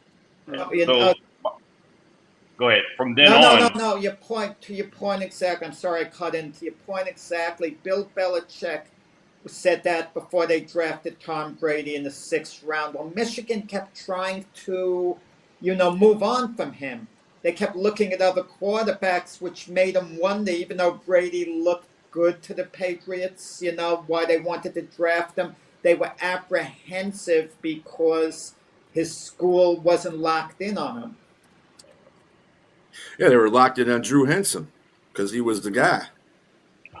Go ahead. From then on. No. Your point exactly. I'm sorry I cut into your point exactly. Bill Belichick said that before they drafted Tom Brady in the 6th round. Well, Michigan kept trying to, move on from him. They kept looking at other quarterbacks, which made them wonder, even though Brady looked good to the Patriots, why they wanted to draft him. They were apprehensive because his school wasn't locked in on him. Yeah, they were locked in on Drew Henson because he was the guy.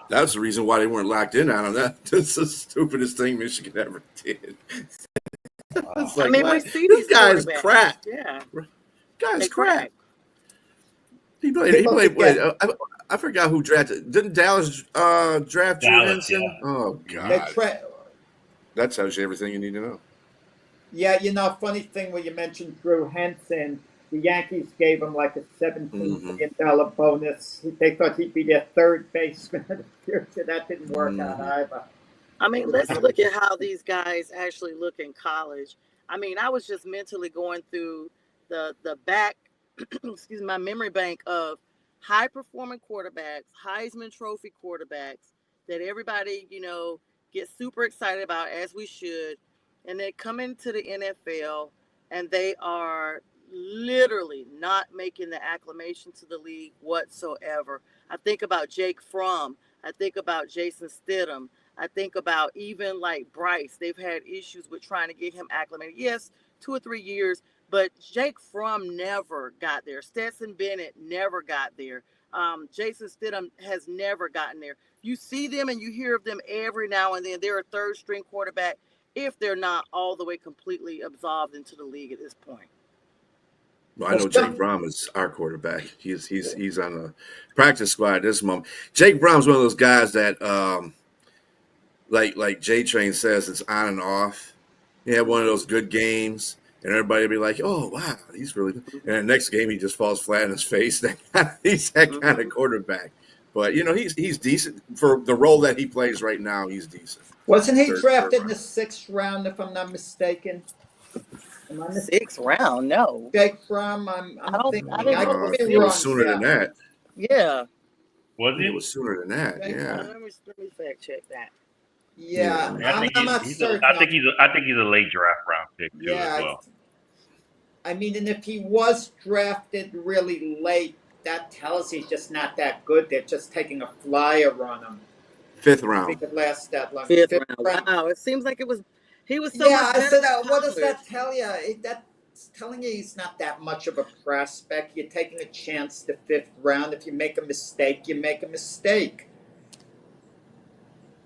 That's the reason why they weren't locked in on him. That's the stupidest thing Michigan ever did. We see these guy's quarterbacks. crap. Yeah, Guy's crap. He played. I forgot who drafted. Didn't Dallas draft Drew Henson? Yeah. Oh God, that tells you everything you need to know. Yeah, funny thing when you mentioned Drew Henson, the Yankees gave him like a $17 million bonus. They thought he'd be their third baseman of the future. That didn't work out either. Let's look at how these guys actually look in college. I was just mentally going through the back, my memory bank of high-performing quarterbacks, Heisman Trophy quarterbacks that everybody, gets super excited about, as we should, and they come into the NFL and they are literally not making the acclimation to the league whatsoever. I think about Jake Fromm. I think about Jason Stidham. I think about even like Bryce. They've had issues with trying to get him acclimated. Yes, 2 or 3 years, but Jake Fromm never got there. Stetson Bennett never got there. Jason Stidham has never gotten there. You see them and you hear of them every now and then. They're a third-string quarterback if they're not all the way completely absolved into the league at this point. Well, I know Jake Fromm is our quarterback. He's on the practice squad at this moment. Jake Fromm's one of those guys that, like J Train says, it's on and off. He had one of those good games, and everybody will be like, "Oh, wow, he's really good." And the next game, he just falls flat in his face. He's that kind of quarterback. But he's decent for the role that he plays right now. He's decent. Wasn't he drafted in the 6th round, if I'm not mistaken? Am I 6th round? No. Jake Fromm. I'm thinking. I could be It wrong. was sooner than that. Yeah. Was It it? was sooner than that. Yeah. Let me fact check that. Yeah, I'm not certain. I think he's a late draft round pick too as well. And if he was drafted really late, that tells he's just not that good. They're just taking a flyer on him. 5th round. He could last that long. 5th round. Wow, it seems like he was so Yeah, much I better said, than what does college. that tell you? That's telling you he's not that much of a prospect. You're taking a chance the 5th round. If you make a mistake, you make a mistake.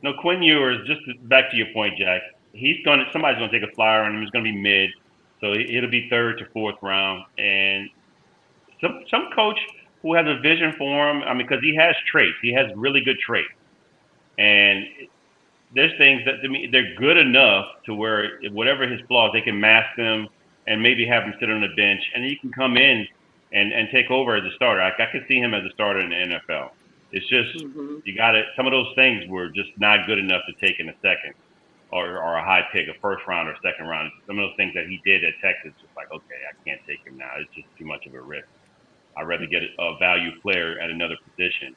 No, Quinn Ewers, just back to your point, Jack, somebody's going to take a flyer on him. It's going to be mid. So it'll be 3rd to 4th round. And some coach who has a vision for him, because he has traits. He has really good traits. And there's things that, to me, they're good enough to where whatever his flaws, they can mask them and maybe have him sit on the bench. And he can come in and take over as a starter. I could see him as a starter in the NFL. It's just you got it. Some of those things were just not good enough to take in a second, or a high pick, a 1st round or 2nd round. Some of those things that he did at Texas, just like, okay, I can't take him now. It's just too much of a risk. I'd rather get a value player at another position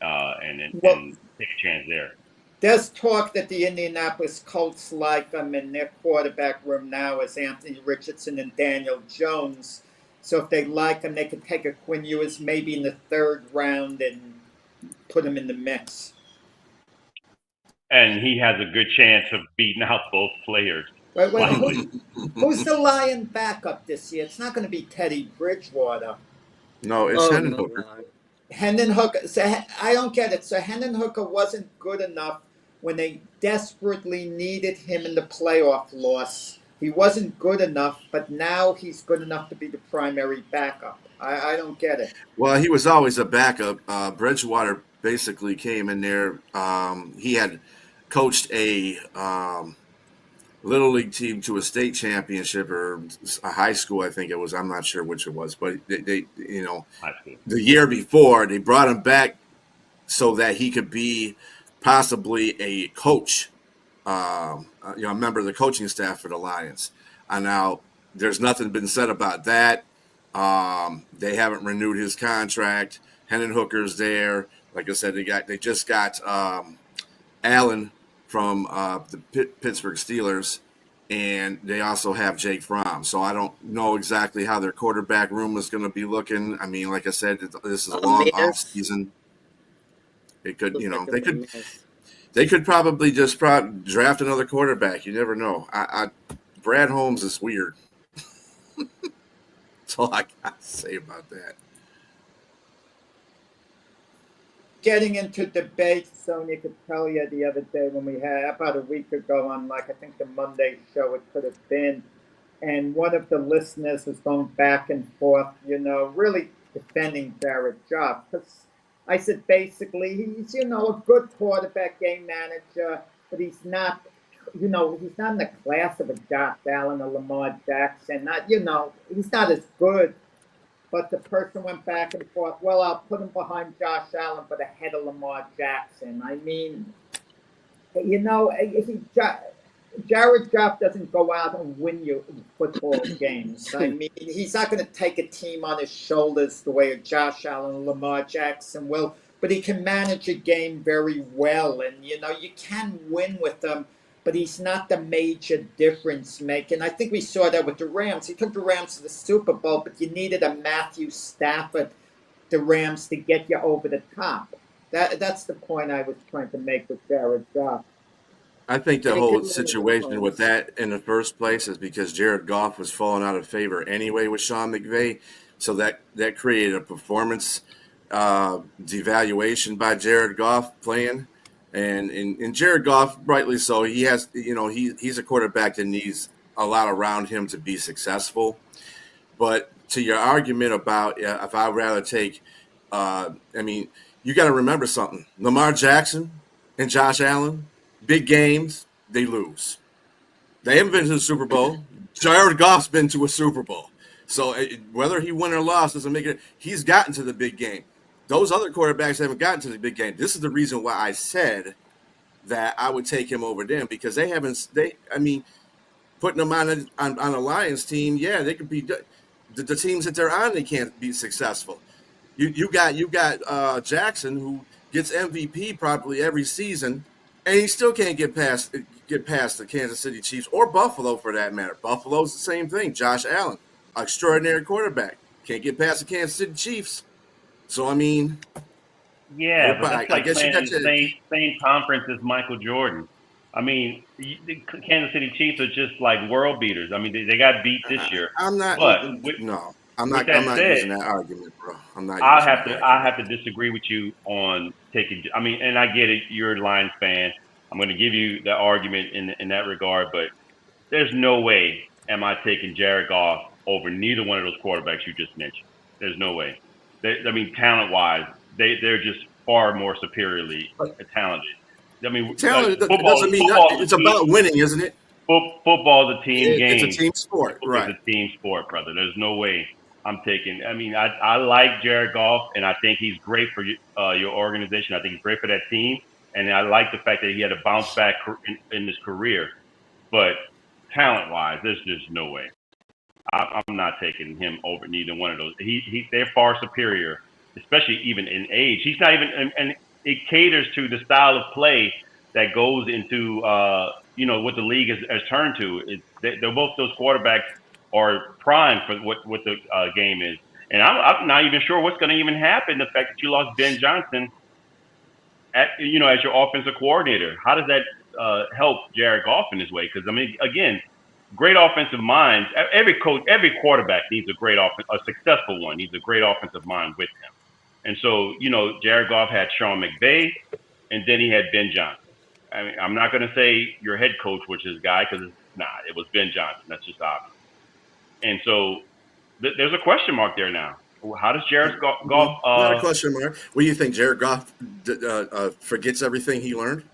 and take a chance there. There's talk that the Indianapolis Colts like him, and their quarterback room now is Anthony Richardson and Daniel Jones. So if they like him, they could take a Quinn Ewers maybe in the 3rd round and put him in the mix. And he has a good chance of beating out both players. Who's the Lion backup this year? It's not going to be Teddy Bridgewater. No, it's Hendon Hooker. Hendon Hooker. So I don't get it. So Hendon Hooker wasn't good enough when they desperately needed him in the playoff loss He wasn't good enough, but now he's good enough to be the primary backup. I don't get it. Well, he was always a backup. Bridgewater basically came in there. He had coached a little league team to a state championship or a high school, I think it was. I'm not sure which it was, but they the year before they brought him back so that he could be possibly a coach, a member of the coaching staff for the Lions. And now there's nothing been said about that. They haven't renewed his contract. Hendon Hooker's there. Like I said, they just got Allen from the Pittsburgh Steelers, and they also have Jake Fromm. So I don't know exactly how their quarterback room is going to be looking. I mean, like I said, this is a long off season. It could, they could probably just draft another quarterback. You never know. Brad Holmes is weird. That's all I got to say about that. Getting into debate, Sonia could tell you the other day when we had about a week ago on I think the Monday show it could have been, and one of the listeners was going back and forth, really defending Jared Goff. Because I said basically he's a good quarterback, game manager, but he's not. He's not in the class of a Josh Allen or Lamar Jackson. He's not as good. But the person went back and forth. Well, I'll put him behind Josh Allen, but ahead of Lamar Jackson. I mean, Jared Goff doesn't go out and win you football games. I mean, he's not going to take a team on his shoulders the way Josh Allen and Lamar Jackson will. But he can manage a game very well, and you can win with him. But he's not the major difference maker. And I think we saw that with the Rams. He took the Rams to the Super Bowl, but you needed a Matthew Stafford, the Rams, to get you over the top. That's the point I was trying to make with Jared Goff. I think the whole situation with that in the first place is because Jared Goff was falling out of favor anyway with Sean McVay. So that created a performance devaluation by Jared Goff playing. And Jared Goff, rightly so, he has, he's a quarterback that needs a lot around him to be successful. But to your argument about if I'd rather take, you got to remember something. Lamar Jackson and Josh Allen, big games, they lose. They haven't been to the Super Bowl. Jared Goff's been to a Super Bowl. So whether he won or lost doesn't make it. He's gotten to the big game. Those other quarterbacks haven't gotten to the big game. This is the reason why I said that I would take him over them, because putting them on a Lions team, yeah, they could be the teams that they're on. They can't be successful. You got Jackson, who gets MVP probably every season, and he still can't get past the Kansas City Chiefs or Buffalo for that matter. Buffalo's the same thing. Josh Allen, extraordinary quarterback, can't get past the Kansas City Chiefs. So, but that's like playing the same conference as Michael Jordan. I mean, the Kansas City Chiefs are just like world beaters. I mean, they got beat this year. I'm not using that argument, bro. I have to disagree with you on taking. I mean, and I get it. You're a Lions fan. I'm going to give you the argument in that regard, but there's no way am I taking Jared Goff over neither one of those quarterbacks you just mentioned. There's no way. Talent-wise, they're just far more superiorly talented. I mean, talent doesn't mean it's about winning, isn't it? Football is a team game. It's a team sport, right? It's a team sport, brother. There's no way I'm taking. I mean, I like Jared Goff, and I think he's great for your organization. I think he's great for that team, and I like the fact that he had a bounce back in his career. But talent-wise, there's just no way. I'm not taking him over neither one of those. They're far superior, especially even in age. He's not even, and it caters to the style of play that goes into, what the league has turned to. They're both those quarterbacks are primed for what the game is. And I'm not even sure what's going to even happen. The fact that you lost Ben Johnson, as your offensive coordinator, how does that help Jared Goff in his way? Because again. Great offensive minds. Every coach, every quarterback needs a successful one needs a great offensive mind with him. And so, Jared Goff had Sean McVay, and then he had Ben Johnson. I mean, I'm not going to say your head coach was his guy because Nah, it was Ben Johnson. That's just obvious. And so there's a question mark there now. How does Jared Goff? Not a question mark. What do you think? Jared Goff forgets everything he learned?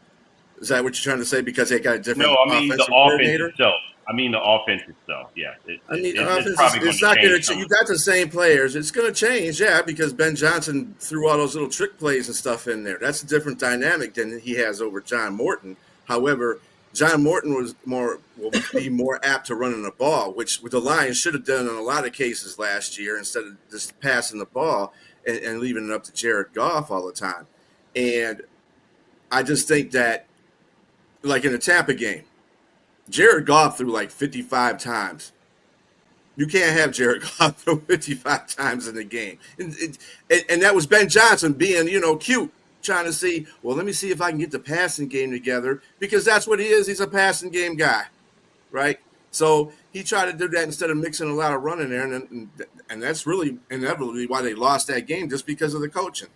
Is that what you're trying to say? Because they got a different No, I mean the offensive offense coordinator? itself. I mean the offense itself. Yeah, Offense, probably going it's to not going change. to. You got the same players. It's going to change, yeah, because Ben Johnson threw all those little trick plays and stuff in there. That's a different dynamic than he has over John Morton. However, John Morton will be more apt to running the ball, which the Lions should have done in a lot of cases last year instead of just passing the ball and leaving it up to Jared Goff all the time. And I just think that, like in the Tampa game, Jared Goff threw like 55 times. You can't have Jared Goff throw 55 times in the game. And that was Ben Johnson being, cute, trying to see, well, let me see if I can get the passing game together, because that's what he is. He's a passing game guy, right? So he tried to do that instead of mixing a lot of running there, and that's really inevitably why they lost that game, just because of the coaching.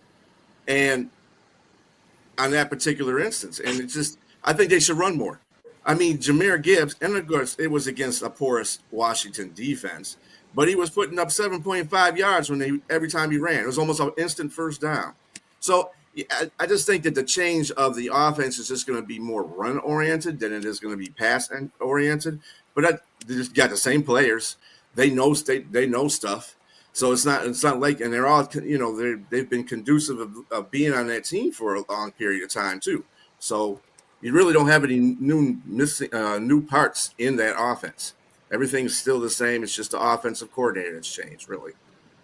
And on that particular instance, and it's just, I think they should run more. I mean, Jahmyr Gibbs, and of course, it was against a porous Washington defense, but he was putting up 7.5 yards every time he ran. It was almost an instant first down. So I just think that the change of the offense is just going to be more run-oriented than it is going to be pass-oriented. But they just got the same players. They know stuff. So it's not like, and they're all, they've been conducive of being on that team for a long period of time too. So you really don't have any new parts in that offense. Everything's still the same. It's just the offensive coordinator that's changed, really.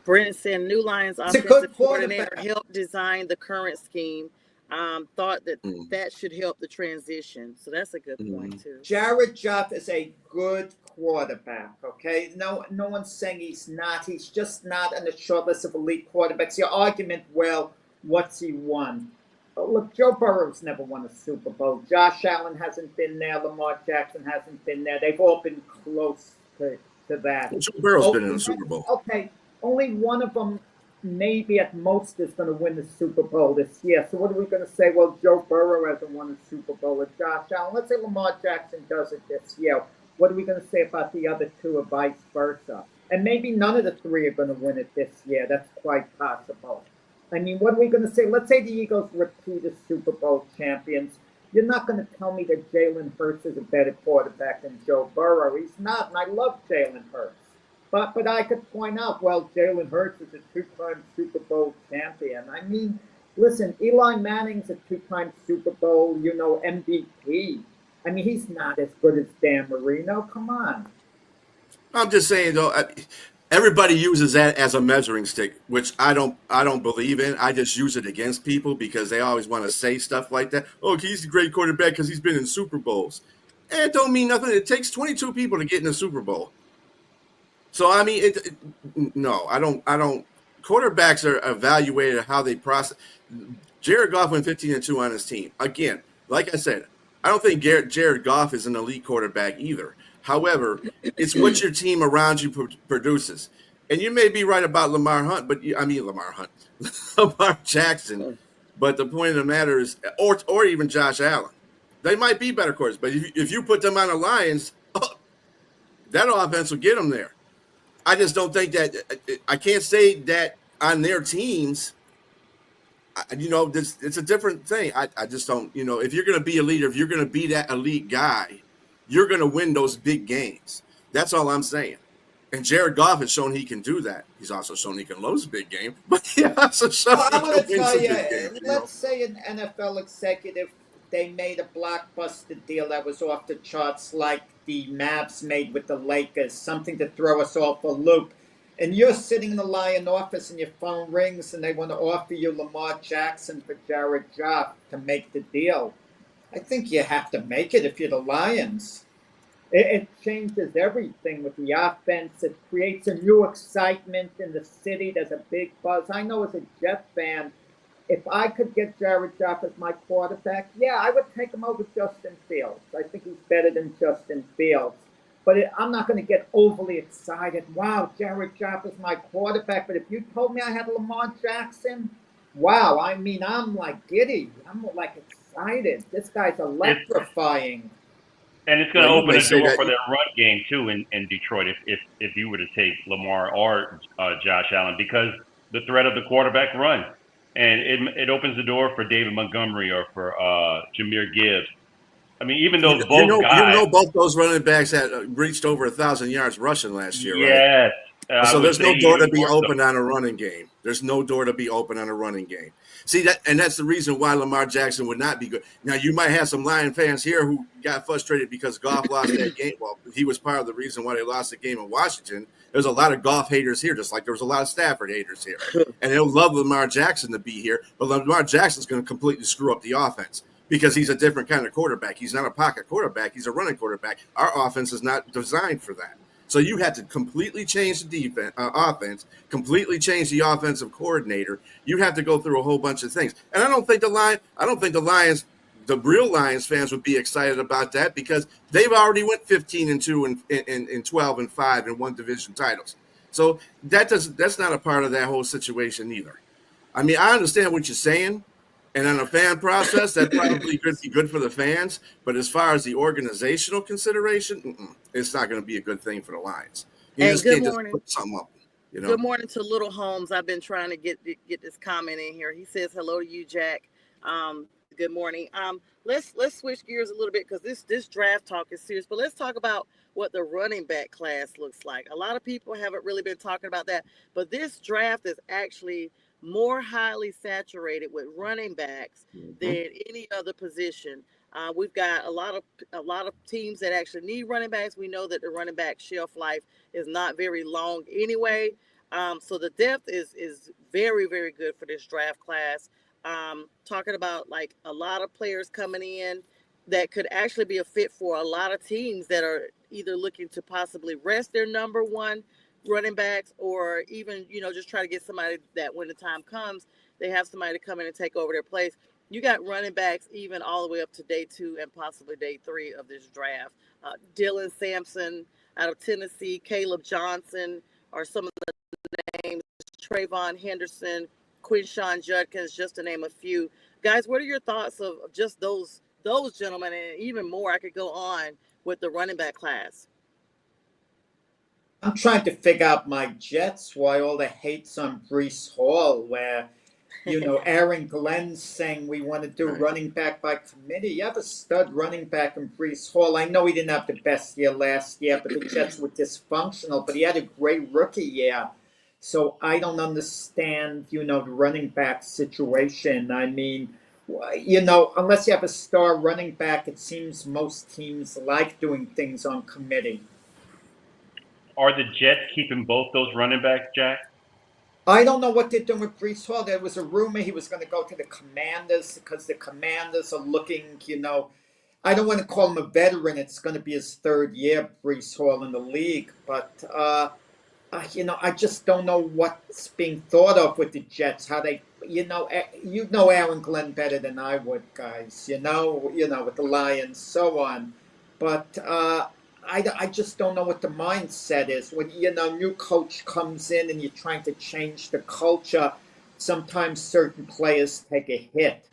Brenton said New Lions offensive coordinator helped design the current scheme. Thought that should help the transition. So that's a good point too. Jared Goff is a good quarterback. Okay, no one's saying he's not. He's just not on the short list of elite quarterbacks. Your argument, well, what's he won? Look, Joe Burrow's never won a Super Bowl. Josh Allen hasn't been there. Lamar Jackson hasn't been there. They've all been close to that. Well, Joe Burrow's been in the Super Bowl. Okay, only one of them maybe at most is going to win the Super Bowl this year. So what are we going to say? Well, Joe Burrow hasn't won a Super Bowl with Josh Allen. Let's say Lamar Jackson does it this year. What are we going to say about the other two or vice versa? And maybe none of the three are going to win it this year. That's quite possible. I mean, what are we going to say? Let's say the Eagles repeat as Super Bowl champions. You're not going to tell me that Jalen Hurts is a better quarterback than Joe Burrow. He's not, and I love Jalen Hurts. But I could point out, well, Jalen Hurts is a two-time Super Bowl champion. I mean, listen, Eli Manning's a two-time Super Bowl, MVP. I mean, he's not as good as Dan Marino. Come on. I'm just saying, though, everybody uses that as a measuring stick, which I don't believe in. I just use it against people because they always want to say stuff like that. Oh, he's a great quarterback because he's been in Super Bowls. And it don't mean nothing. It takes 22 people to get in the Super Bowl. So, I mean, no, I don't. Quarterbacks are evaluated how they process. Jared Goff went 15-2 on his team. Again, like I said, I don't think Jared Goff is an elite quarterback either. However, it's what your team around you produces. And you may be right about Lamar Jackson. But the point of the matter is, or even Josh Allen, they might be better quarterbacks. But if you put them on the Lions, that offense will get them there. I just don't think that I can't say that on their teams. It's a different thing. I just don't. If you're going to be a leader, if you're going to be that elite guy, you're going to win those big games. That's all I'm saying. And Jared Goff has shown he can do that. He's also shown he can lose a big game, but he also shown I'm going to tell you, games, let's say an NFL executive, they made a blockbuster deal that was off the charts like the Mavs made with the Lakers, something to throw us off a loop. And you're sitting in the Lion office and your phone rings and they want to offer you Lamar Jackson for Jared Goff to make the deal. I think you have to make it if you're the Lions. It changes everything with the offense. It creates a new excitement in the city. There's a big buzz. I know as a Jet fan, if I could get Jared Goff as my quarterback, yeah, I would take him over Justin Fields. I think he's better than Justin Fields. But I'm not going to get overly excited. Wow, Jared Goff is my quarterback. But if you told me I had Lamar Jackson, wow, I mean, I'm like giddy. I'm like excited. This guy's electrifying. And it's going to Well, you open may the say door that. for their run game too in Detroit if you were to take Lamar or Josh Allen, because the threat of the quarterback run, and it opens the door for David Montgomery or for Jahmyr Gibbs. I mean, even those both guys. Both those running backs had reached over 1,000 yards rushing last year, right? Yes, I So would there's say no door even to be more so. open on a running game. There's no door to be open on a running game. See that, and that's the reason why Lamar Jackson would not be good. Now you might have some Lion fans here who got frustrated because Goff lost that game. Well, he was part of the reason why they lost the game in Washington. There's a lot of Goff haters here, just like there was a lot of Stafford haters here, and they'll love Lamar Jackson to be here. But Lamar Jackson's going to completely screw up the offense, because he's a different kind of quarterback. He's not a pocket quarterback. He's a running quarterback. Our offense is not designed for that. So you have to completely change the offense, completely change the offensive coordinator. You have to go through a whole bunch of things. And I don't think the Lions, the real Lions fans would be excited about that, because they've already went 15-2 and 12-5 and won division titles. So that's not a part of that whole situation either. I mean, I understand what you're saying. And on a fan process, that probably could be good for the fans. But as far as the organizational consideration, it's not going to be a good thing for the Lions. You And just good can't morning. just put something up. You know? Good morning to Little Holmes. I've been trying to get this comment in here. He says hello to you, Jack. Good morning. Let's switch gears a little bit, because this draft talk is serious. But let's talk about what the running back class looks like. A lot of people haven't really been talking about that, but this draft is actually more highly saturated with running backs than any other position. We've got a lot of teams that actually need running backs. We know that the running back shelf life is not very long anyway. So the depth is very, very good for this draft class. Talking about like a lot of players coming in that could actually be a fit for a lot of teams that are either looking to possibly rest their number one running backs, or even, just try to get somebody that when the time comes, they have somebody to come in and take over their place. You got running backs even all the way up to day 2 and possibly day 3 of this draft. Dylan Sampson out of Tennessee, Caleb Johnson are some of the names, Trayvon Henderson, Quinshawn Judkins, just to name a few. Guys, what are your thoughts of just those gentlemen, and even more? I could go on with the running back class. I'm trying to figure out my Jets why all the hate's on Breece Hall, where, Aaron Glenn's saying we want to do running back by committee. You have a stud running back in Breece Hall. I know he didn't have the best year last year, but the Jets were dysfunctional, but he had a great rookie year. So I don't understand, the running back situation. I mean, unless you have a star running back, it seems most teams like doing things on committee. Are the Jets keeping both those running backs, Jack? I don't know what they're doing with Breece Hall. There was a rumor he was going to go to the Commanders, because the Commanders are looking, I don't want to call him a veteran. It's going to be his 3rd year, Breece Hall, in the league. But, I just don't know what's being thought of with the Jets, how they, Aaron Glenn better than I would, guys, with the Lions, so on. But, I just don't know what the mindset is. When, new coach comes in and you're trying to change the culture, sometimes certain players take a hit.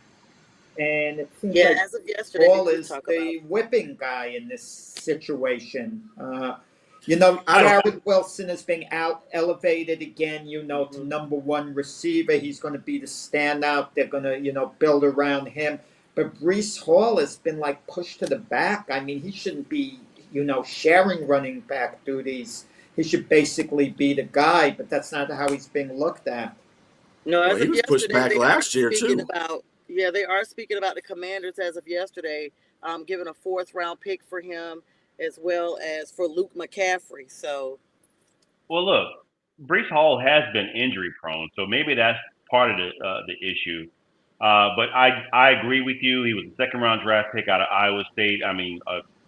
And it seems like as of yesterday, Paul is the whipping guy in this situation. Jared Wilson is being elevated again, to number 1 receiver. He's going to be the standout. They're going to, build around him. But Breece Hall has been like pushed to the back. I mean, he shouldn't be sharing running back duties. He should basically be the guy, but that's not how he's being looked at. No, he was pushed back last year too. They are speaking about the Commanders as of yesterday, giving a 4th round pick for him, as well as for Luke McCaffrey. So, well, look, Breece Hall has been injury prone, so maybe that's part of the issue. But I agree with you. He was a 2nd round draft pick out of Iowa State. I mean,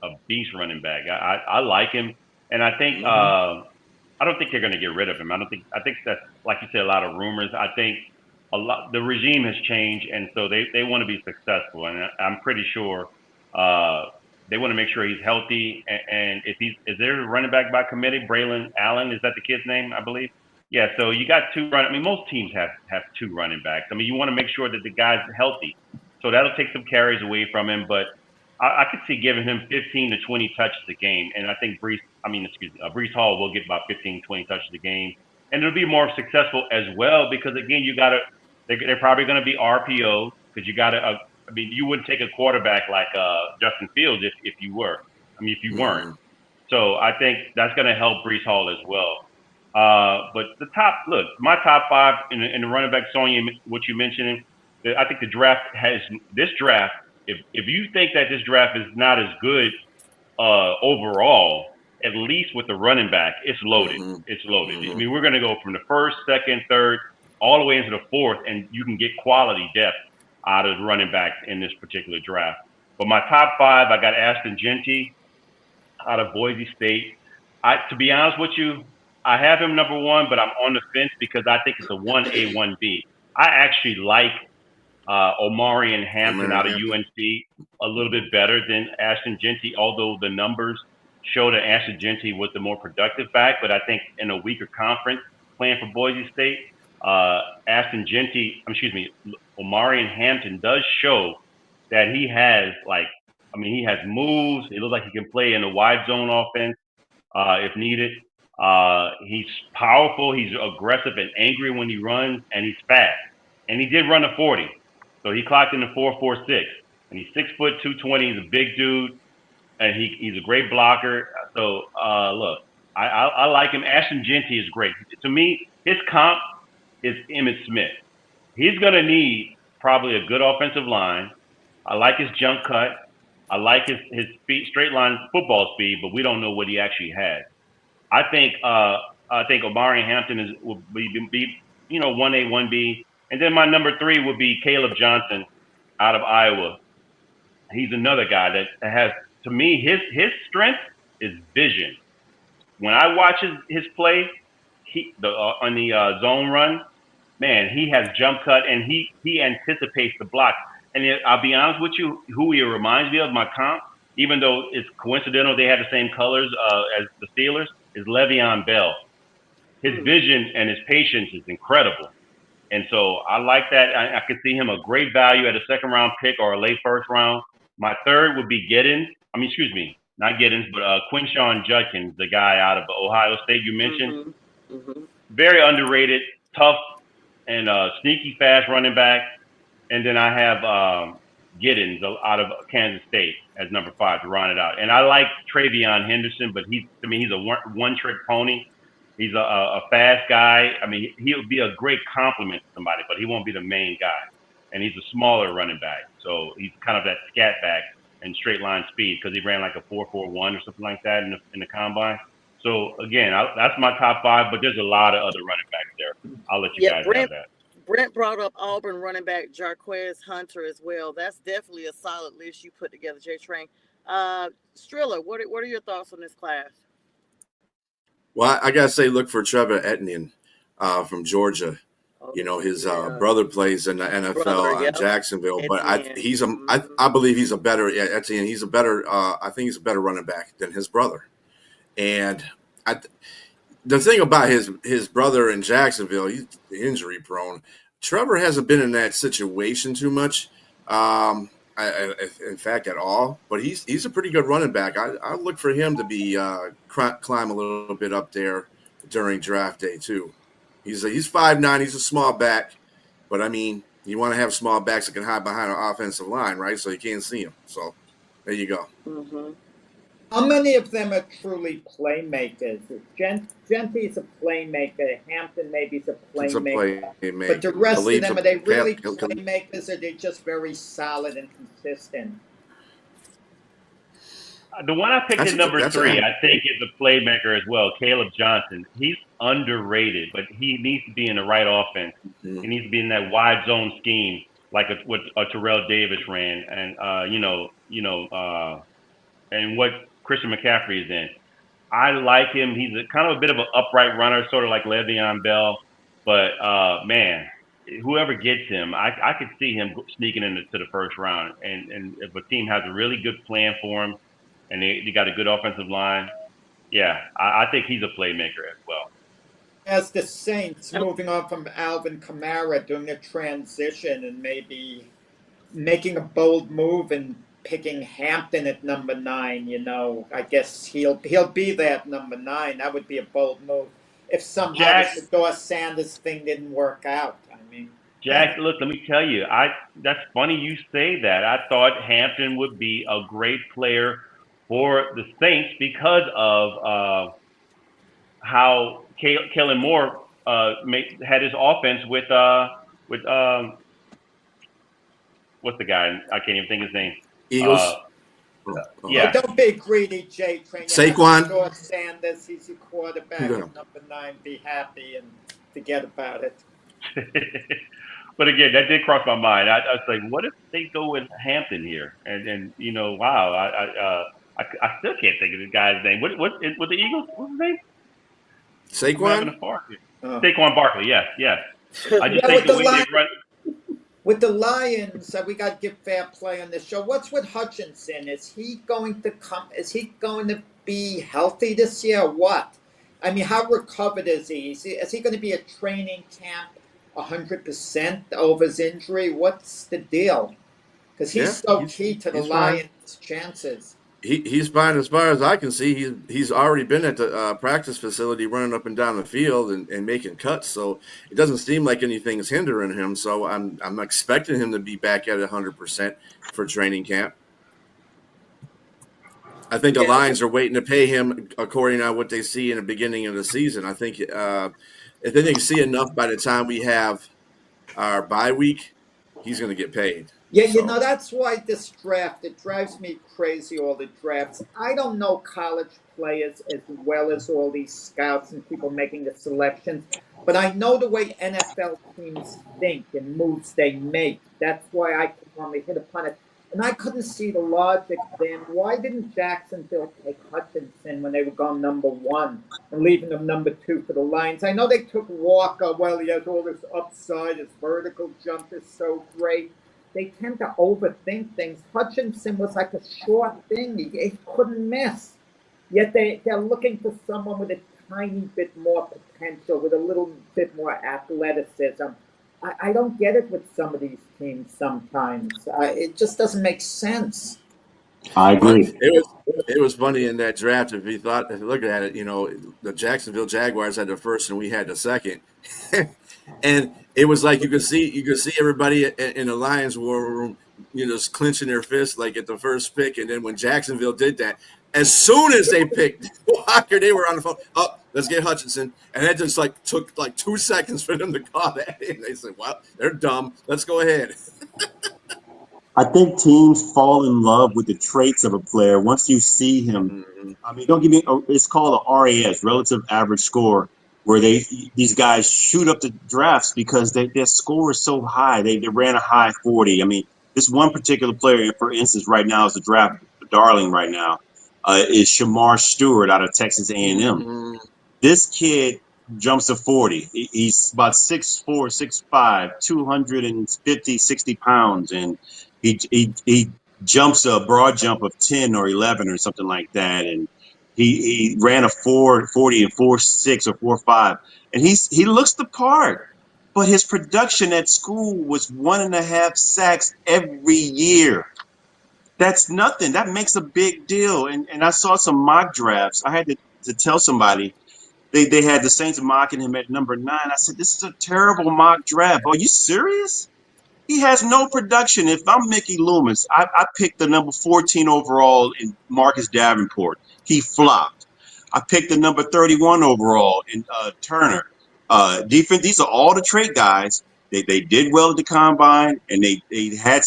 a beast running back. I like him, and I think I don't think they're going to get rid of him. I think that's, like you said, a lot of rumors. I think the regime has changed, and so they want to be successful, and I'm pretty sure they want to make sure he's healthy. And is there a running back by committee? Braylon Allen, is that the kid's name? I believe. Yeah. So you got 2 most teams have 2 running backs. I mean, you want to make sure that the guy's healthy, so that'll take some carries away from him, but. I could see giving him 15 to 20 touches a game, and I think Brees Hall will get about 15, 20 touches a game, and it'll be more successful as well because again, they're probably going to be RPO because you got to. You wouldn't take a quarterback like Justin Fields if you were. If you weren't. So I think that's going to help Brees Hall as well. But my top five in the running back, Sonya, what you mentioned, I think the draft has this draft. If you think that this draft is not as good overall, at least with the running back, it's loaded. Mhm. It's loaded. Mhm. We're going to go from the first, second, third, all the way into the fourth, and you can get quality depth out of the running backs in this particular draft. But my top five, I got Ashton Jeanty out of Boise State. To be honest with you, I have him number one, but I'm on the fence because I think it's a 1A, 1B. I actually like Omarion Hampton out of UNC a little bit better than Ashton Jeanty, although the numbers show that Ashton Jeanty was the more productive back. But I think in a weaker conference playing for Boise State, Omarion Hampton does show that he has he has moves. It looks like he can play in a wide zone offense if needed. He's powerful. He's aggressive and angry when he runs, and he's fast. And he did run a 40. So he clocked in the 4.46. And he's 6 foot 220. He's a big dude. And he's a great blocker. So, look, I like him. Ashton Jeanty is great. To me, his comp is Emmitt Smith. He's going to need probably a good offensive line. I like his jump cut. I like his speed, straight line football speed, but we don't know what he actually has. I think Omarion Hampton will be 1A, 1B. And then my number three would be Caleb Johnson out of Iowa. He's another guy that has, to me, his strength is vision. When I watch his play, on the zone run, man, he has jump cut and he anticipates the block. And I'll be honest with you, who he reminds me of, my comp, even though it's coincidental they have the same colors as the Steelers, is Le'Veon Bell. His vision and his patience is incredible. And so I like that. I could see him a great value at a second round pick or a late first round. My third would be not Giddens, but Quinshawn Judkins, the guy out of Ohio State you mentioned. Mm-hmm. Very underrated, tough, and sneaky fast running back. And then I have Giddens out of Kansas State as number 5 to round it out. And I like Travion Henderson, but he's a one-trick pony. He's a fast guy. He'll be a great complement to somebody, but he won't be the main guy. And he's a smaller running back. So he's kind of that scat back and straight line speed because he ran like a 4.41 or something like that in the combine. So, again, that's my top 5, but there's a lot of other running backs there. I'll let you guys have that. Brent brought up Auburn running back Jarquez Hunter as well. That's definitely a solid list you put together, J Train. Striller, what are your thoughts on this class? Well, I gotta say, look for Trevor Etienne from Georgia. His brother plays in the NFL in Jacksonville, but I believe he's a better Etienne. He's a better. I think he's a better running back than his brother. And the thing about his brother in Jacksonville, he's injury prone. Trevor hasn't been in that situation too much, in fact, at all. But he's a pretty good running back. I look for him to be climb a little bit up there during draft day too. He's 5'9". He's a small back, but you want to have small backs that can hide behind an offensive line, right? So you can't see him. So there you go. Mm-hmm. How many of them are truly playmakers? Genty's a playmaker. Hampton maybe is a playmaker. But the rest of them, are they really playmakers, or are they just very solid and consistent? The one I picked at number 3, I think, is a playmaker as well, Caleb Johnson. He's underrated, but he needs to be in the right offense. Mm-hmm. He needs to be in that wide zone scheme, like what Terrell Davis ran, and and what Christian McCaffrey is in. I like him. He's kind of a bit of an upright runner, sort of like Le'Veon Bell. But, man, whoever gets him, I could see him sneaking into the first round. And if a team has a really good plan for him and they got a good offensive line, I think he's a playmaker as well. As the Saints moving on from Alvin Kamara doing the transition and maybe making a bold move and picking Hampton at number 9. You know, I guess he'll be there at number 9. That would be a bold move if somehow Jack- the Shedeur Sanders thing didn't work out. I mean, Jack, look, let me tell you, that's funny you say that. I thought Hampton would be a great player for the Saints because of how Kellen Moore had his offense with what's the guy? I can't even think his name. Eagles. Yeah. Don't be greedy, J Train. Saquon. Shedeur Sanders, he's your quarterback Yeah. at number 9. Be happy and forget about it. But again, that did cross my mind. I was like, what if they go with Hampton here? And you know, wow, I still can't think of the guy's name. What the Eagles? What's his name? Saquon. Saquon Barkley. Yes. I just Yeah, think with the way they run. With the Lions, we got to give fair play on this show. What's with Hutchinson? Is he going to come? Is he going to be healthy this year? Or what? I mean, how recovered is he? Is he going to be at training camp 100% over his injury? What's the deal? Because he's key to the Lions' chances. He's fine as far as I can see. He's already been at the practice facility running up and down the field and making cuts. So it doesn't seem like anything's hindering him. So I'm expecting him to be back at 100% for training camp. I think the Lions are waiting to pay him according to what they see in the beginning of the season. I think if they see enough by the time we have our bye week, he's going to get paid. Yeah, you know, that's why this draft, it drives me crazy, all the drafts. I don't know college players as well as all these scouts and people making the selections, but I know the way NFL teams think and moves they make. That's why I can only hit upon it. And I couldn't see the logic then. Why didn't Jacksonville take Hutchinson when they were going number 1 and leaving them number 2 for the Lions? I know they took Walker. Well, he has all this upside. His vertical jump is so great. They tend to overthink things. Hutchinson was like a short thing. He couldn't miss. Yet they're looking for someone with a tiny bit more potential, with a little bit more athleticism. I don't get it with some of these teams sometimes. It just doesn't make sense. I agree. It was funny in that draft. If you look at it, you know, the Jacksonville Jaguars had the first and we had the second. And it was like you could see everybody in the Lions war room, you know, just clenching their fists like at the first pick. And then when Jacksonville did that, as soon as they picked Walker, they were on the phone. Oh, let's get Hutchinson. And that just took 2 seconds for them to call that in. They said, well, they're dumb. Let's go ahead. I think teams fall in love with the traits of a player once you see him. Mm-hmm. I mean, don't give me. It's called a RAS, relative average score, where these guys shoot up the drafts because their score is so high. They ran a high 40. I mean, this one particular player, for instance, right now is the draft darling right now, is Shamar Stewart out of Texas A&M. Mm-hmm. This kid jumps to 40. He's about 6'4", 6'5", 250, 60 pounds, and he jumps a broad jump of 10 or 11 or something like that, and he ran a 4.40 and 4.6 or 4.5, and he looks the part. But his production at school was 1.5 sacks every year. That's nothing. That makes a big deal. And I saw some mock drafts. I had to tell somebody. They had the Saints mocking him at number 9. I said, this is a terrible mock draft. Are you serious? He has no production. If I'm Mickey Loomis, I picked the number 14 overall in Marcus Davenport. He flopped. I picked the number 31 overall in Turner. Defense. These are all the trait guys. They did well at the combine, and they had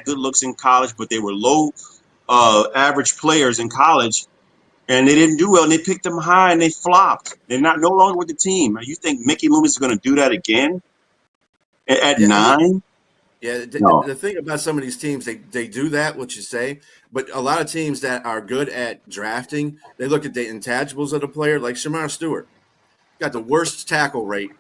good looks in college, but they were low average players in college, and they didn't do well. And they picked them high, and they flopped. They're no longer with the team. You think Mickey Loomis is going to do that again at 9? Yeah, No. The thing about some of these teams, they do that, what you say, but a lot of teams that are good at drafting, they look at the intangibles of the player, like Shamar Stewart. Got the worst tackle rate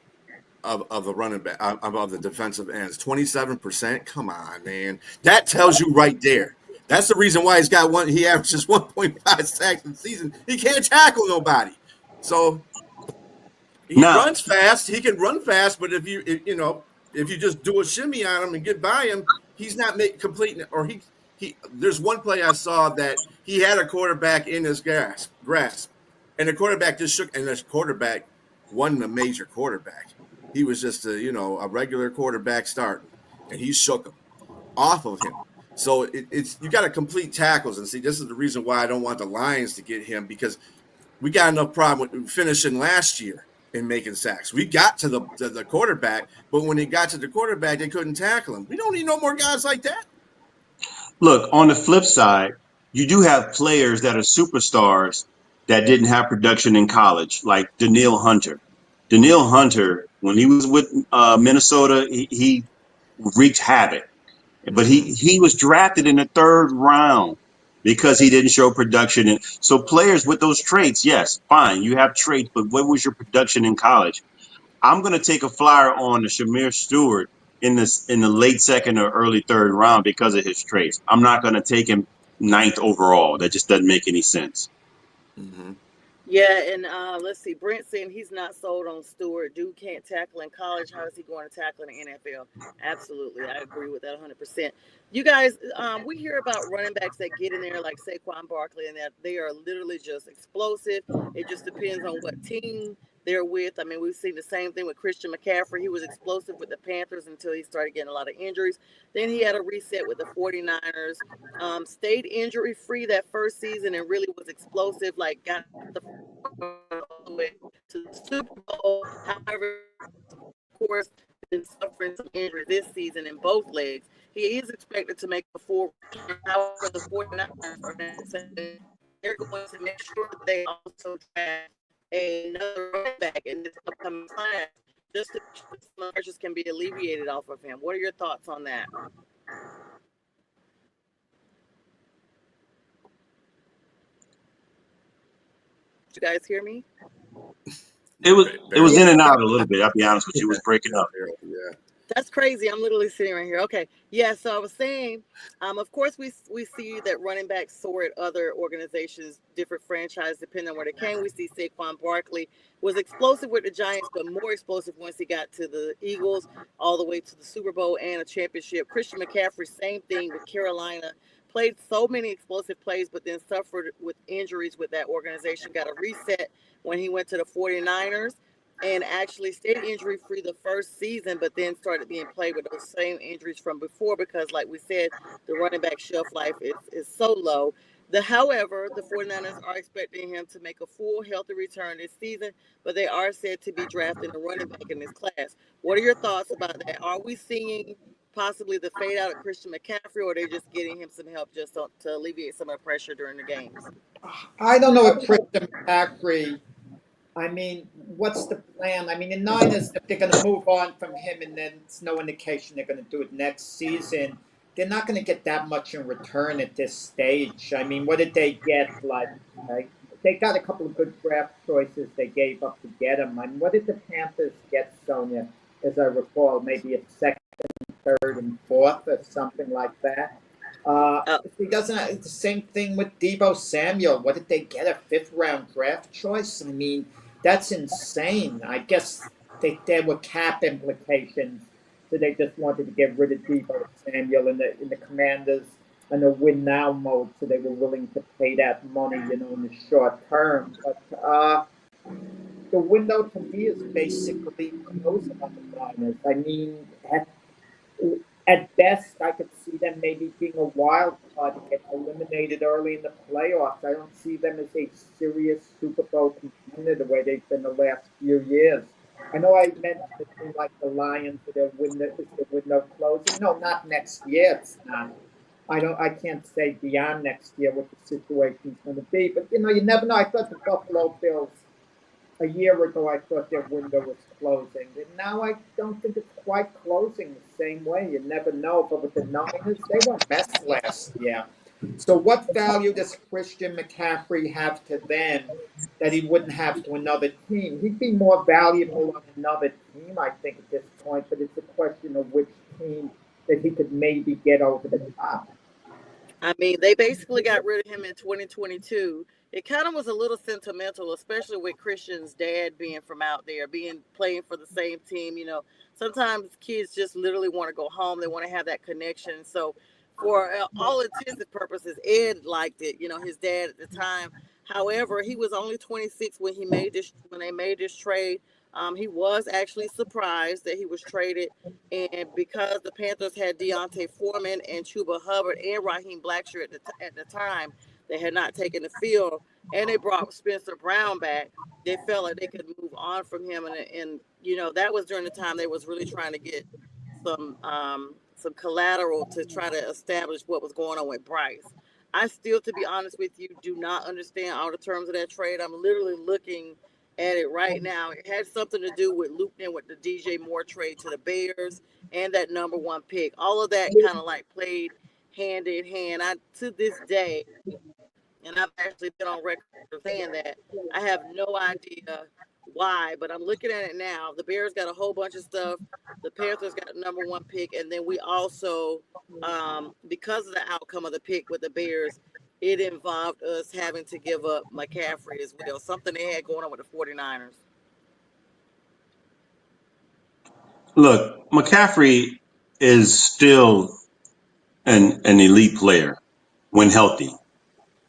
of the running back, of the defensive ends, 27%. Come on, man. That tells you right there. That's the reason why he averages 1.5 sacks in the season. He can't tackle nobody. So he runs fast. He can run fast, but if you just do a shimmy on him and get by him, he's not completing it, or There's one play I saw that he had a quarterback in his grasp, and the quarterback just shook, and the quarterback wasn't a major quarterback. He was just a regular quarterback starting, and he shook him off of him. So it's you got to complete tackles, and see, this is the reason why I don't want the Lions to get him, because we got enough problem with finishing last year in making sacks. We got to the quarterback, but when they got to the quarterback, they couldn't tackle him. We don't need no more guys like that. Look, on the flip side, you do have players that are superstars that didn't have production in college, like Danielle Hunter. Danielle Hunter, when he was with Minnesota, he wreaked havoc. But he was drafted in the 3rd round because he didn't show production. And so players with those traits, yes, fine, you have traits, but what was your production in college? I'm going to take a flyer on the Shamir Stewart in the late 2nd or early 3rd round because of his traits. I'm not going to take him 9th overall. That just doesn't make any sense. Mm-hmm. Yeah, and let's see. Brent saying he's not sold on Stewart. Dude can't tackle in college. How is he going to tackle in the NFL? Absolutely. I agree with that 100%. You guys, we hear about running backs that get in there like Saquon Barkley and that they are literally just explosive. It just depends on what team they're with. I mean, we've seen the same thing with Christian McCaffrey. He was explosive with the Panthers until he started getting a lot of injuries. Then he had a reset with the 49ers. Stayed injury-free that first season and really was explosive, like got the way to the Super Bowl. However, of course, been suffering some injury this season in both legs. He is expected to make a full return. However, the 49ers are saying they're going to make sure that they also draft another running back in this upcoming class, just to some pressures can be alleviated off of him. What are your thoughts on that? Did you guys hear me? It was in and out a little bit. I'll be honest with you, it was breaking up. Yeah. That's crazy. I'm literally sitting right here. Okay. Yeah. So I was saying, of course, we see that running backs soar at other organizations, different franchises, depending on where they came. We see Saquon Barkley was explosive with the Giants, but more explosive once he got to the Eagles, all the way to the Super Bowl and a championship. Christian McCaffrey, same thing with Carolina. Played so many explosive plays, but then suffered with injuries with that organization. Got a reset when he went to the 49ers. And actually stayed injury-free the first season, but then started being played with those same injuries from before because, like we said, the running back shelf life is so low. However, the 49ers are expecting him to make a full healthy return this season, but they are said to be drafting a running back in this class. What are your thoughts about that? Are we seeing possibly the fade out of Christian McCaffrey, or are they just getting him some help just to alleviate some of the pressure during the games? I don't know if Christian McCaffrey, I mean, what's the plan? I mean, the Niners, if they're going to move on from him and then it's no indication they're going to do it next season, they're not going to get that much in return at this stage. I mean, what did they get? They got a couple of good draft choices they gave up to get him. I mean, what did the Panthers get, Sonia, as I recall? Maybe a 2nd, 3rd, and 4th or something like that. He doesn't. It's the same thing with Deebo Samuel. What did they get? A 5th round draft choice? I mean, that's insane. I guess there were cap implications, so they just wanted to get rid of Deebo Samuel in the Commanders in a win now mode, so they were willing to pay that money, in the short term. But the window to me is basically closing on the Niners. I mean, at best, I could see them maybe being a wild card to get eliminated early in the playoffs. I don't see them as a serious Super Bowl contender the way they've been the last few years. I know I mentioned a team like the Lions, their window closing. No, not next year. It's not. I can't say beyond next year what the situation's going to be. But you never know. I thought the Buffalo Bills a year ago, I thought their window was closing. And now I don't think it's quite closing the same way. You never know. But with the Niners, they were a mess last year. So what value does Christian McCaffrey have to them that he wouldn't have to another team? He'd be more valuable on another team, I think, at this point. But it's a question of which team that he could maybe get over the top. I mean, they basically got rid of him in 2022. It kind of was a little sentimental, especially with Christian's dad being from out there, playing for the same team. Sometimes kids just literally want to go home. They want to have that connection. So for all intents and purposes, Ed liked it. You know, his dad at the time. However, he was only 26 when they made this trade. He was actually surprised that he was traded, and because the Panthers had Deontay Foreman and Chuba Hubbard and Raheem Blackshear at the time, they had not taken the field, and they brought Spencer Brown back. They felt like they could move on from him, and you know that was during the time they was really trying to get some collateral to try to establish what was going on with Bryce. I still, to be honest with you, do not understand all the terms of that trade. I'm literally looking at it right now. It had something to do with looped in with the DJ Moore trade to the Bears and that number one pick. All of that kind of like played hand in hand. I to this day, and I've actually been on record of saying that I have no idea why, but I'm looking at it now. The Bears got a whole bunch of stuff. The Panthers got the number one pick, and then we also, because of the outcome of the pick with the Bears, it involved us having to give up McCaffrey as well, something they had going on with the 49ers. Look, McCaffrey is still an elite player when healthy.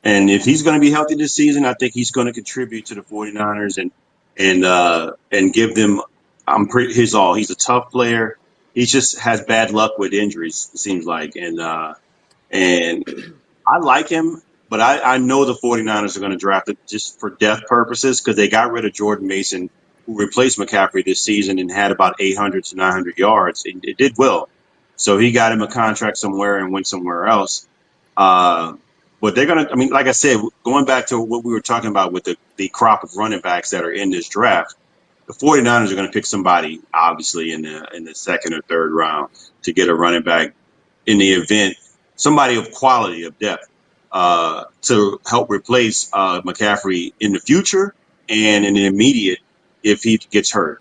And if he's going to be healthy this season, I think he's going to contribute to the 49ers and give them his all. He's a tough player. He just has bad luck with injuries, it seems like. And I like him, but I know the 49ers are going to draft it just for depth purposes because they got rid of Jordan Mason, who replaced McCaffrey this season and had about 800 to 900 yards. And it did well. So he got him a contract somewhere and went somewhere else. But they're going to, I mean, like I said, going back to what we were talking about with the crop of running backs that are in this draft, the 49ers are going to pick somebody, obviously, in the second or third round to get a running back in the event, somebody of quality, of depth, to help replace McCaffrey in the future and in the immediate if he gets hurt.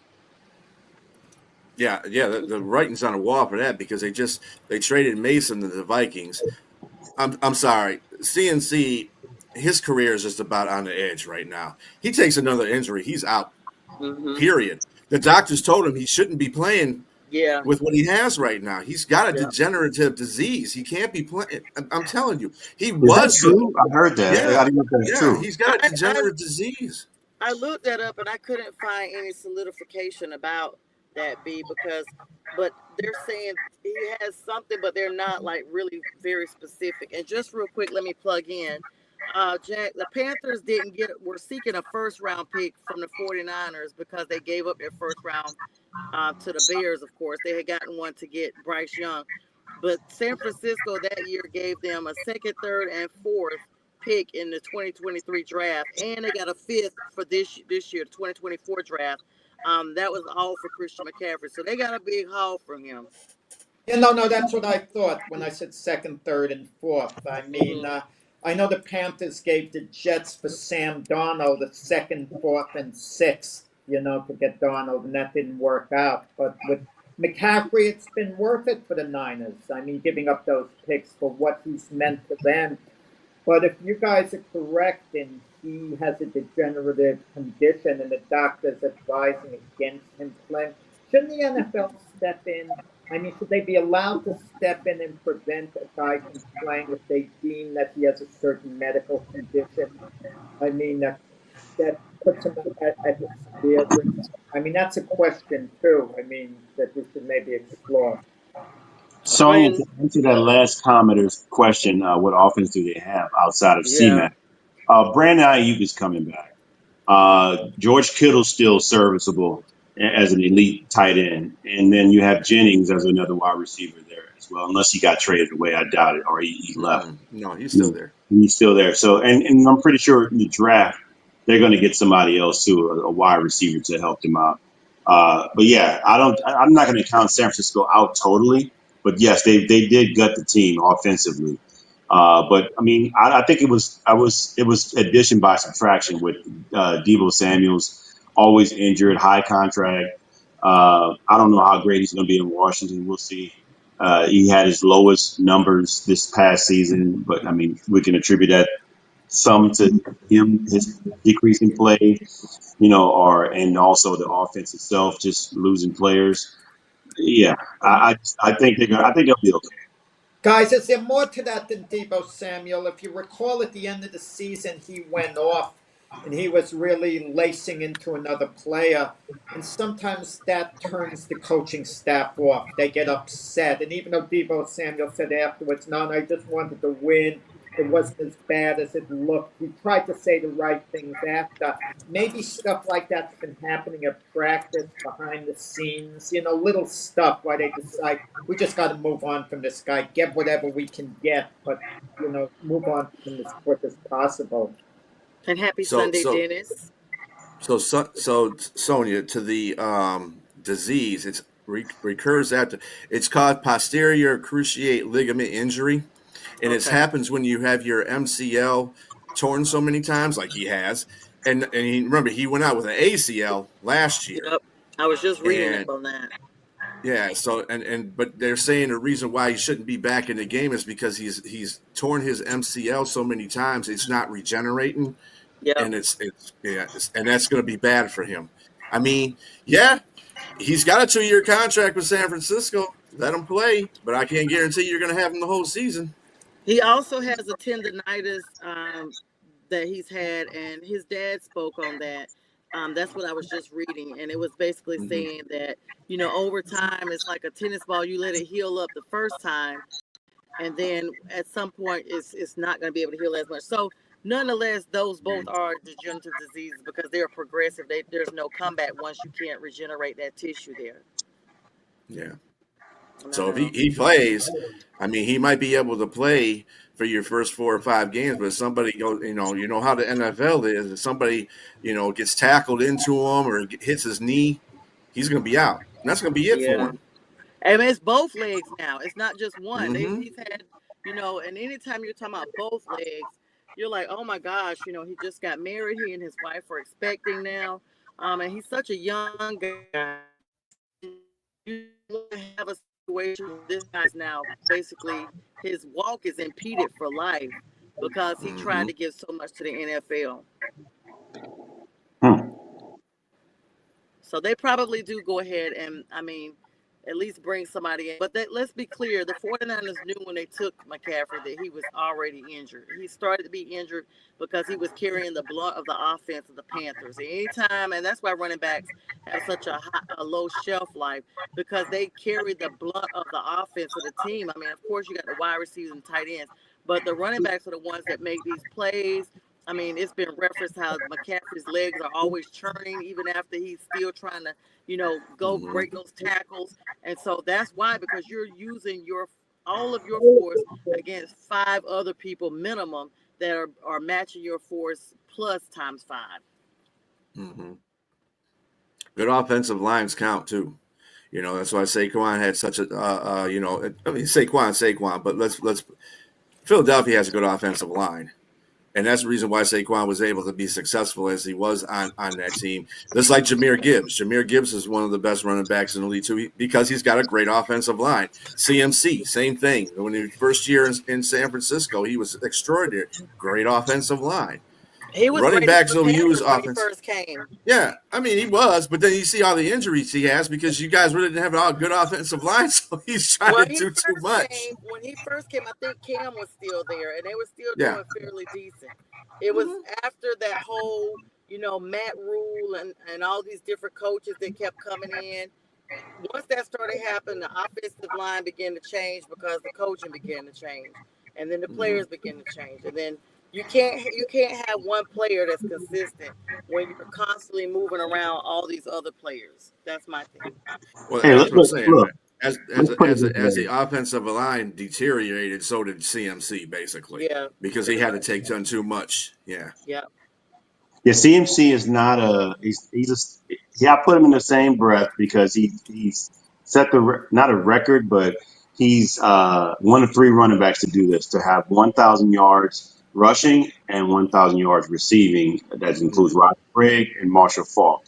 Yeah, the writing's on the wall for that because they traded Mason to the Vikings. I'm sorry, CNC, his career is just about on the edge right now. He takes another injury, he's out. Mm-hmm. Period. The doctors told him he shouldn't be playing. Yeah. With what he has right now, he's got a degenerative disease. He can't be playing. I'm telling you, he was true. I heard that. Yeah, I didn't know if that's true. He's got a degenerative disease. I looked that up and I couldn't find any solidification about that, but they're saying he has something, but they're not like really very specific. And just real quick, let me plug in. Jack, the Panthers were seeking a first round pick from the 49ers because they gave up their first round to the Bears, of course. They had gotten one to get Bryce Young. But San Francisco that year gave them a second, third, and fourth pick in the 2023 draft. And they got a fifth for this year, the 2024 draft. That was all for Christian McCaffrey. So they got a big haul from him. Yeah, no, that's what I thought when I said second, third, and fourth. I mean, I know the Panthers gave the Jets for Sam Darnold the second, fourth, and sixth, to get Darnold, and that didn't work out. But with McCaffrey, it's been worth it for the Niners. I mean, giving up those picks for what he's meant to them. But if you guys are correct and he has a degenerative condition and the doctor's advising against him playing, shouldn't the NFL step in? I mean, should they be allowed to step in and prevent a guy from playing if they deem that he has a certain medical condition? I mean, that puts him at severe risk. I mean, that's a question, too, that we should maybe explore. So to answer that last commenter's question, what offense do they have outside of CMAC? Brandon Ayuk is coming back. George Kittle's still serviceable as an elite tight end. And then you have Jennings as another wide receiver there as well, unless he got traded away. I doubt it, or he left. No, he's still there. He's still there. So, and I'm pretty sure in the draft, they're going to get somebody else too, a wide receiver to help them out. But yeah, I'm not going to count San Francisco out totally. But yes, they did gut the team offensively. But I mean, I think it was addition by subtraction with Deebo Samuel's always injured, high contract. I don't know how great he's going to be in Washington. We'll see. He had his lowest numbers this past season, but I mean, we can attribute that some to him, his decrease in play, and also the offense itself just losing players. Yeah, I think they'll be okay. Guys, is there more to that than Debo Samuel? If you recall, at the end of the season, he went off and he was really lacing into another player. And sometimes that turns the coaching staff off. They get upset. And even though Debo Samuel said afterwards, no, I just wanted to win, it wasn't as bad as it looked. He tried to say the right things after. Maybe stuff like that's been happening at practice, behind the scenes, little stuff why they decide we just got to move on from this guy, get whatever we can get, but, move on from him as quick as possible. And happy So Sunday, so Dennis. so Sonia, to the disease, it's recurs after. It's called posterior cruciate ligament injury, and it Okay. happens when you have your MCL torn so many times, like he has, and remember he went out with an ACL last year. Yep. I was just reading And up on that. yeah, so but they're saying the reason why he shouldn't be back in the game is because he's torn his MCL so many times it's not regenerating, Yep. and and that's going to be bad for him. I mean, yeah, he's got a 2-year contract with San Francisco. Let him play, but I can't guarantee you're going to have him the whole season. He also has a tendonitis that he's had, and his dad spoke on that. That's what I was just reading, and it was basically Mhm. saying that, over time, it's like a tennis ball. You let it heal up the first time, and then at some point, it's not going to be able to heal as much. So, nonetheless, those both are degenerative diseases because they're progressive. There's no comeback once you can't regenerate that tissue there. Yeah. And I So if know. he plays, I mean, he might be able to play for your first 4 or 5 games, but if somebody goes, you know how the NFL is. If somebody, gets tackled into him or hits his knee, he's going to be out. And that's going to be it for Yeah. him. And it's both legs now. It's not just one. Mhm. He's had, and anytime you're talking about both legs, you're like, oh my gosh, he just got married. He and his wife are expecting now. And he's such a young guy. You have a situation where this guy's now basically his walk is impeded for life because he tried Mhm. to give so much to the NFL. Hmm. So they probably do go ahead and, at least bring somebody in. But let's be clear, the 49ers knew when they took McCaffrey that he was already injured. He started to be injured because he was carrying the brunt of the offense of the Panthers. Anytime, and that's why running backs have such a low shelf life, because they carry the brunt of the offense of the team. Of course, you got the wide receivers and tight ends, but the running backs are the ones that make these plays. It's been referenced how McCaffrey's legs are always churning, even after he's still trying to, go Mhm. break those tackles. And so that's why, because you're using all of your force against 5 other people minimum that are matching your force plus times 5. Mhm. Good offensive lines count too. That's why Saquon had such a, Saquon, but let's Philadelphia has a good offensive line. And that's the reason why Saquon was able to be successful as he was on that team. Just like Jahmyr Gibbs. Jahmyr Gibbs is one of the best running backs in the league, too, because he's got a great offensive line. CMC, same thing. When he first year in San Francisco, he was extraordinary. Great offensive line. He was Running great backs for the will use Panthers when he offense. first came. Yeah, he was, but then you see all the injuries he has because you guys really didn't have a good offensive line, so he's trying to do too much. When he first came, I think Cam was still there, and they were still Yeah. doing fairly decent. It was after that whole, Matt Rule and all these different coaches that kept coming in. Once that started happening, the offensive line began to change because the coaching began to change, and then the players began to change, and then you can't have one player that's consistent when you're constantly moving around all these other players. That's my thing. Well, Hey, that's what I'm saying. look. As Let's put it this the way. offensive line deteriorated, so did CMC basically. Yeah. Because he had to take on too much. Yeah. Yeah. Yeah, CMC is not I put him in the same breath because he's set not a record, but he's one of 3 running backs to do this, to have 1,000 yards rushing and 1,000 yards receiving. That includes Rodney Craig and Marshall Faulk.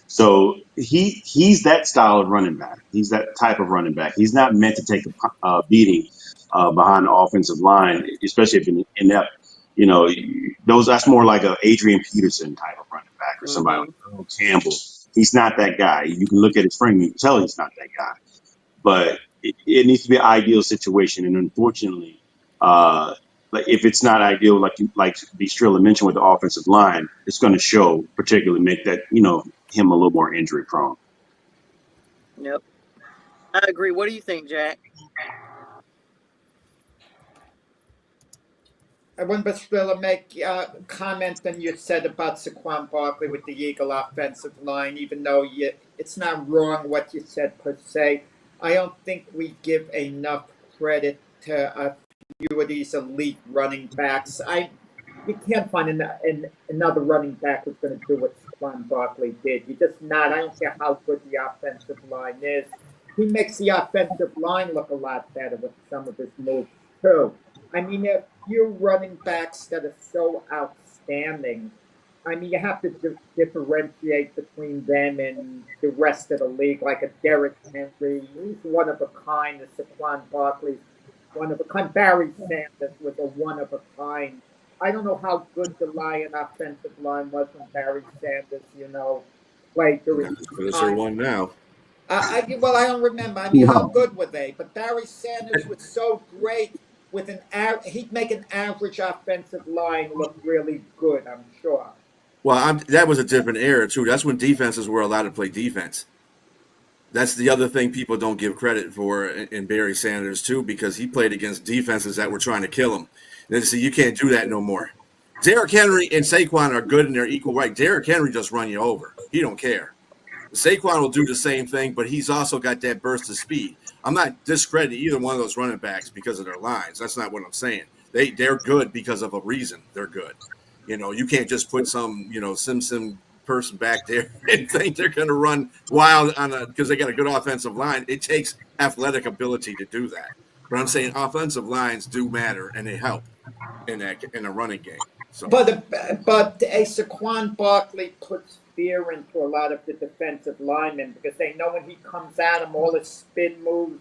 So he's that style of running back. He's that type of running back. He's not meant to take a beating behind the offensive line, especially if inept. That's more like a Adrian Peterson type of running back or somebody like Earl Campbell. He's not that guy. You can look at his frame, you can tell he's not that guy. But it needs to be an ideal situation. And unfortunately, like if it's not ideal, like Strilla mentioned with the offensive line, it's going to show, particularly make that, him a little more injury prone. Yep. I agree. What do you think, Jack? I want to make a comment on you said about Saquon Barkley with the Eagle offensive line, even though it's not wrong what you said per se. I don't think we give enough credit to a few of these elite running backs. You can't find another running back who's going to do what Saquon Barkley did. You just not. I don't care how good the offensive line is. He makes the offensive line look a lot better with some of his moves too. I mean, there are few running backs that are so outstanding. I mean, you have to differentiate between them and the rest of the league, like a Derrick Henry. He's one of a kind. The Saquon Barkley's one of a kind. Barry Sanders was a one of a kind. I don't know how good the Lion offensive line was when Barry Sanders, played during his time. One now. I don't remember. I mean, how good were they? But Barry Sanders was so great. He'd make an average offensive line look really good, I'm sure. Well, that was a different era too. That's when defenses were allowed to play defense. That's the other thing people don't give credit for in Barry Sanders too, because he played against defenses that were trying to kill him. And so you can't do that no more. Derrick Henry and Saquon are good in their equal right. Derrick Henry just run you over. He don't care. Saquon will do the same thing, but he's also got that burst of speed. I'm not discrediting either one of those running backs because of their lines. That's not what I'm saying. They're good because of a reason. They're good. You can't just put some, Simpson person back there and think they're going to run wild because they got a good offensive line. It takes athletic ability to do that. But I'm saying offensive lines do matter and they help in a running game. So. But a Saquon Barkley puts fear into a lot of the defensive linemen because they know when he comes at them, all his spin moves,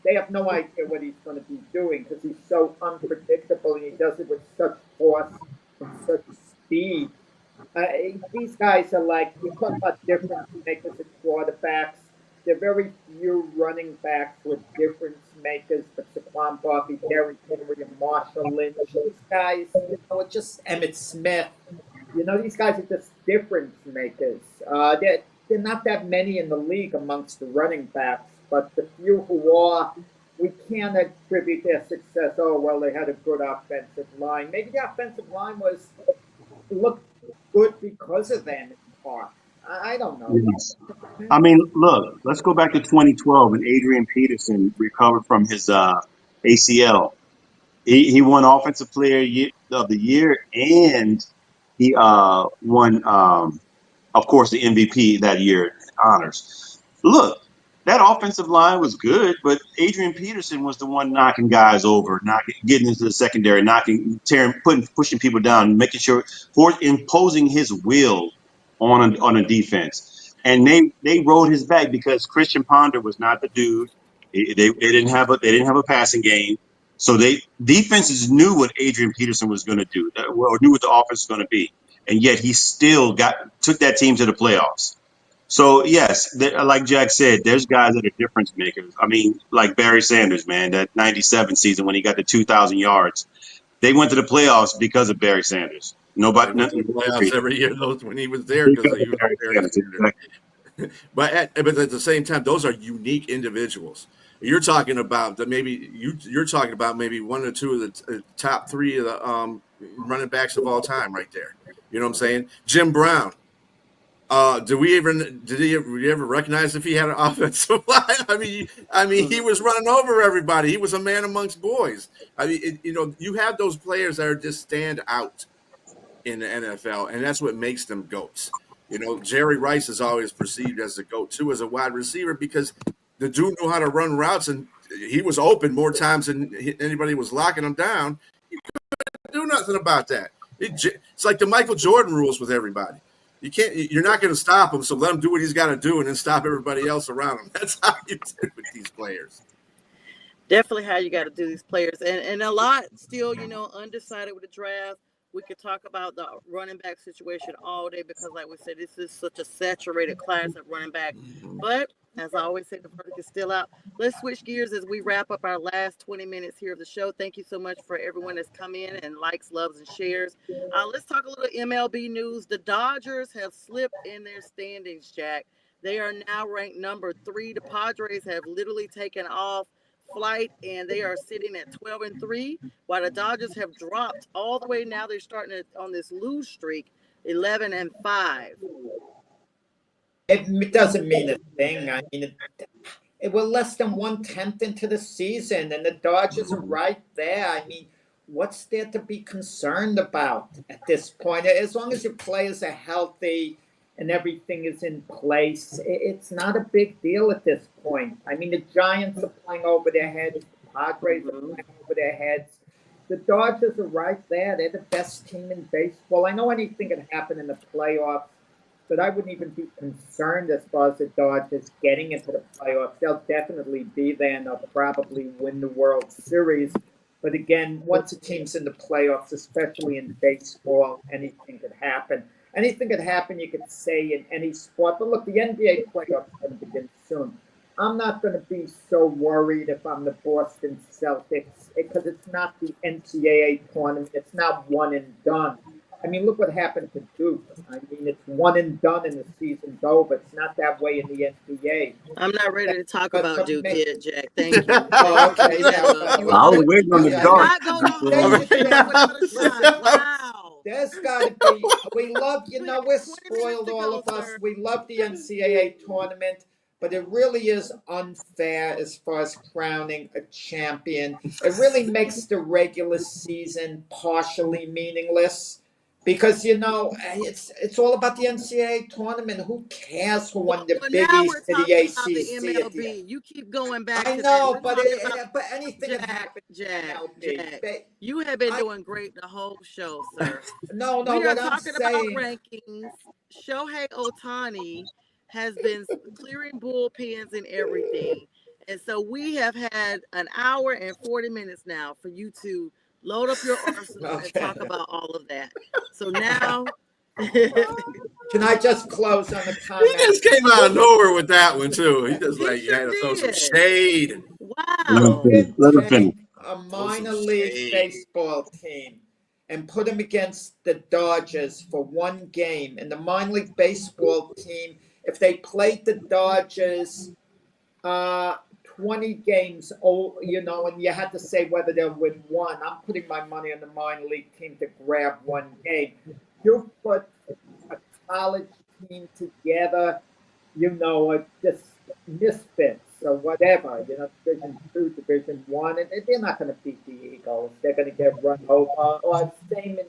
they have no idea what he's going to be doing because he's so unpredictable and he does it with such force and such speed. These guys are like, you talk about difference makers at quarterbacks. There are very few running backs with difference makers, but Saquon Barkley, Derrick Henry, and Marshall Lynch. These guys, it's just Emmitt Smith. These guys are just difference makers. There are not that many in the league amongst the running backs, but the few who are, we can't attribute their success. Oh, well, they had a good offensive line. Maybe the offensive line looked good because of them in part. I don't know. Yes. I mean, look, let's go back to 2012 when Adrian Peterson recovered from his ACL. He won Offensive Player of the Year, and he won, of course, the MVP that year honors. Look, that offensive line was good, but Adrian Peterson was the one knocking guys over, getting into the secondary, pushing people down, making sure, imposing his will on a defense. And they rode his back because Christian Ponder was not the dude. They didn't have a passing game. So defenses knew what Adrian Peterson was going to do, or knew what the offense was going to be. And yet he still took that team to the playoffs. So, yes, like Jack said, there's guys that are difference makers. I mean, like Barry Sanders, man, that 97 season when he got the 2,000 yards. They went to the playoffs because of Barry Sanders. Nothing. Playoffs every year when he was there because he was Barry Sanders. But at the same time, those are unique individuals. You're talking about you're talking about maybe one or two of the top three of the running backs of all time, right there. You know what I'm saying? Jim Brown. Did we ever recognize if he had an offensive line? I mean, he was running over everybody. He was a man amongst boys. I mean, you have those players that are just stand out in the NFL, and that's what makes them GOATs. Jerry Rice is always perceived as the GOAT too, as a wide receiver, because the dude knew how to run routes, and he was open more times than anybody was locking him down. You couldn't do nothing about that. It's like the Michael Jordan rules with everybody. You're not going to stop him, so let him do what he's got to do and then stop everybody else around him. That's how you do it with these players. Definitely how you got to do these players. And a lot still, undecided with the draft. We could talk about the running back situation all day because, like we said, this is such a saturated class at running back. But As I always say, the verdict is still out. Let's switch gears as we wrap up our last 20 minutes here of the show. Thank you so much for everyone that's come in and likes, loves, and shares. Let's talk a little MLB news. The Dodgers have slipped in their standings, Jack. They are now ranked number 3. The Padres have literally taken off flight, and they are sitting at 12-3, while the Dodgers have dropped all the way. Now they're starting on this lose streak, 11-5. It doesn't mean a thing. I mean, we're less than 1/10 into the season, and the Dodgers are right there. I mean, what's there to be concerned about at this point? As long as your players are healthy and everything is in place, it's not a big deal at this point. I mean, the Giants are playing over their heads. The Padres are playing over their heads. The Dodgers are right there. They're the best team in baseball. I know anything can happen in the playoffs, but I wouldn't even be concerned as far as the Dodgers getting into the playoffs. They'll definitely be there, and they'll probably win the World Series. But again, once a team's in the playoffs, especially in baseball, anything could happen. Anything could happen, you could say, in any sport. But look, the NBA playoffs are going to begin soon. I'm not going to be so worried if I'm the Boston Celtics, because it's not the NCAA tournament. It's not one and done. I mean, look what happened to Duke. I mean, it's one and done and the season's over. It's not that way in the NBA. I'm not ready to talk about Duke yet, Jack. Thank you. Oh, okay, yeah. I was waiting on the dark. Wow. There's got to be. We love, we're spoiled, all of us. We love the NCAA tournament, but it really is unfair as far as crowning a champion. It really makes the regular season partially meaningless. Because, it's all about the NCAA tournament. Who cares who won the Big East to the ACC? The MLB. You keep going back I to know, that. but anything can happen. Jack, MLB. you have been doing great the whole show, sir. No, we are what I'm talking saying. about rankings. Shohei Ohtani has been clearing bullpens and everything. And so we have had an hour and 40 minutes now for you to load up your arsenal and talk about all of that. So now, can I just close on the comment? He just came out of nowhere with that one too. He just had to throw some shade. Wow. Let him finish. A minor league baseball team and put them against the Dodgers for one game. And the minor league baseball team, if they played the Dodgers 20 games, and you had to say whether they'll win one. I'm putting my money on the minor league team to grab one game. You put a college team together, just misfits or whatever, Division 2, Division 1, and they're not going to beat the Eagles. They're going to get run over. Or same in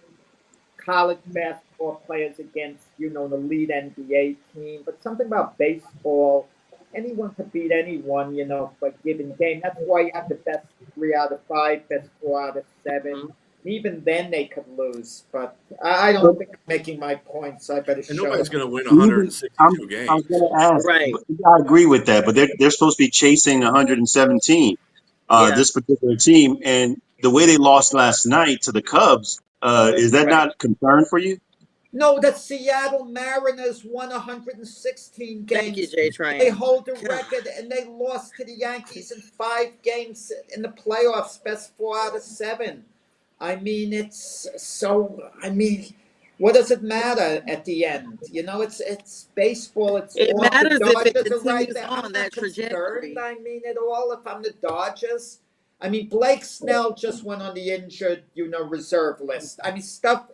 college basketball players against, the lead NBA team. But something about baseball, anyone can beat anyone, for a given game. That's why you have the best 3 out of 5, best 4 out of 7. Even then, they could lose. But I don't think I'm making my point, so I better shut up. Nobody's going to win 162 games. I was going to ask. Right. I agree with that, but they're supposed to be chasing 117. This particular team, and the way they lost last night to the Cubs, is that not a concern for you? No, the Seattle Mariners won 116 games. Thank you, Jay Train. They hold the record, and they lost to the Yankees in 5 games in the playoffs, best 4 out of 7. I mean, what does it matter at the end? It's baseball. It matters if it continues there. on that trajectory. I mean, at all, if I'm the Dodgers. I mean, Blake Snell just went on the injured, reserve list. I mean,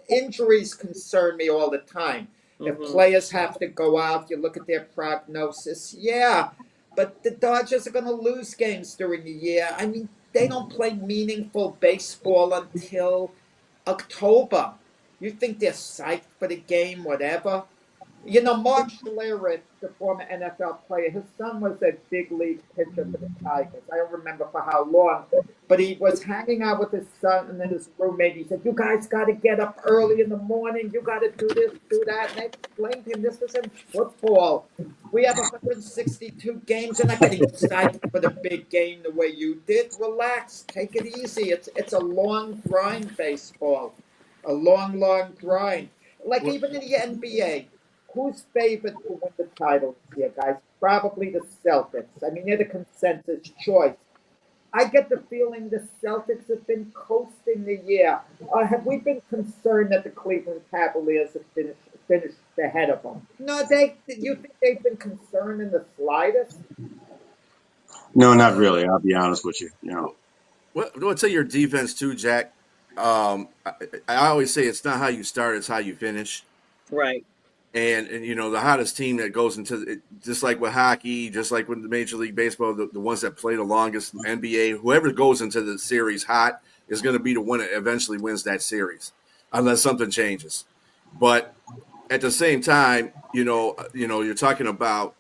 injuries concern me all the time. If players have to go out, you look at their prognosis. Yeah, but the Dodgers are going to lose games during the year. I mean, they don't play meaningful baseball until October. You think they're psyched for the game, whatever? Mark Schlereth, the former NFL player, his son was a big league pitcher for the Tigers. I don't remember for how long, but he was hanging out with his son and then his roommate. He said, "You guys got to get up early in the morning. You got to do this, do that." And I explained to him, this isn't football. We have 162 games. You're not getting psyched for the big game the way you did. Relax. Take it easy. It's a long grind, baseball. A long, long grind. Like even in the NBA. Who's favored to win the title this year, guys? Probably the Celtics. I mean, they're the consensus choice. I get the feeling the Celtics have been coasting the year. Have we been concerned that the Cleveland Cavaliers have finished ahead of them? No, you think they've been concerned in the slightest? No, not really. I'll be honest with you. Well, I'll tell your defense too, Jack. I always say it's not how you start; it's how you finish. Right. And the hottest team that goes into it, just like with hockey, just like with the Major League Baseball, the ones that play the longest, NBA, whoever goes into the series hot is going to be the one that eventually wins that series, unless something changes. But at the same time, you're talking about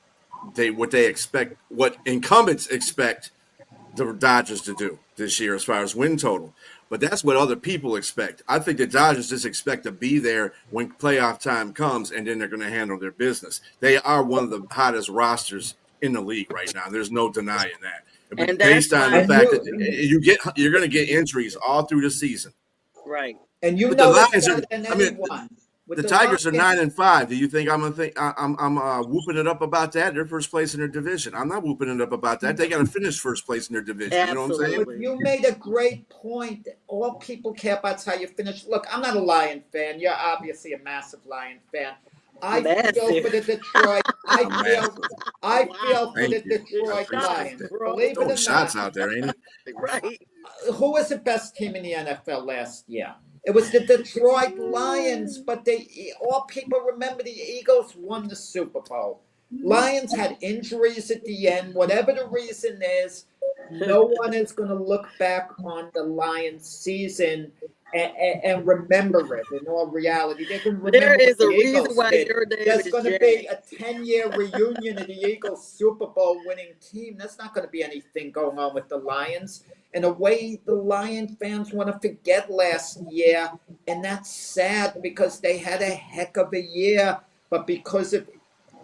what they expect, what incumbents expect the Dodgers to do this year as far as win total. But that's what other people expect. I think the Dodgers just expect to be there when playoff time comes, and then they're going to handle their business. They are one of the hottest rosters in the league right now. There's no denying that. And based on the fact that you're going to get injuries all through the season. Right. And the Lions are. The Tigers are 9-5. Do you think I'm whooping it up about that? They're first place in their division. I'm not whooping it up about that. They got to finish first place in their division. Absolutely. You know what I'm saying? You made a great point. All people care about is how you finish. Look, I'm not a Lion fan. You're obviously a massive Lion fan. I feel for the Detroit. I feel for the Detroit Lions. Believe it or not, shots out there, ain't it? Right. Who was the best team in the NFL last year? It was the Detroit Lions, but all people remember the Eagles won the Super Bowl. Lions had injuries at the end. Whatever the reason is, no one is going to look back on the Lions season and remember it. In all reality, they can remember. There is a reason why your name There's is going to Jay. be a 10-year reunion of the Eagles Super Bowl winning team. That's not going to be anything going on with the Lions. In a way, the Lion fans want to forget last year, and that's sad because they had a heck of a year, but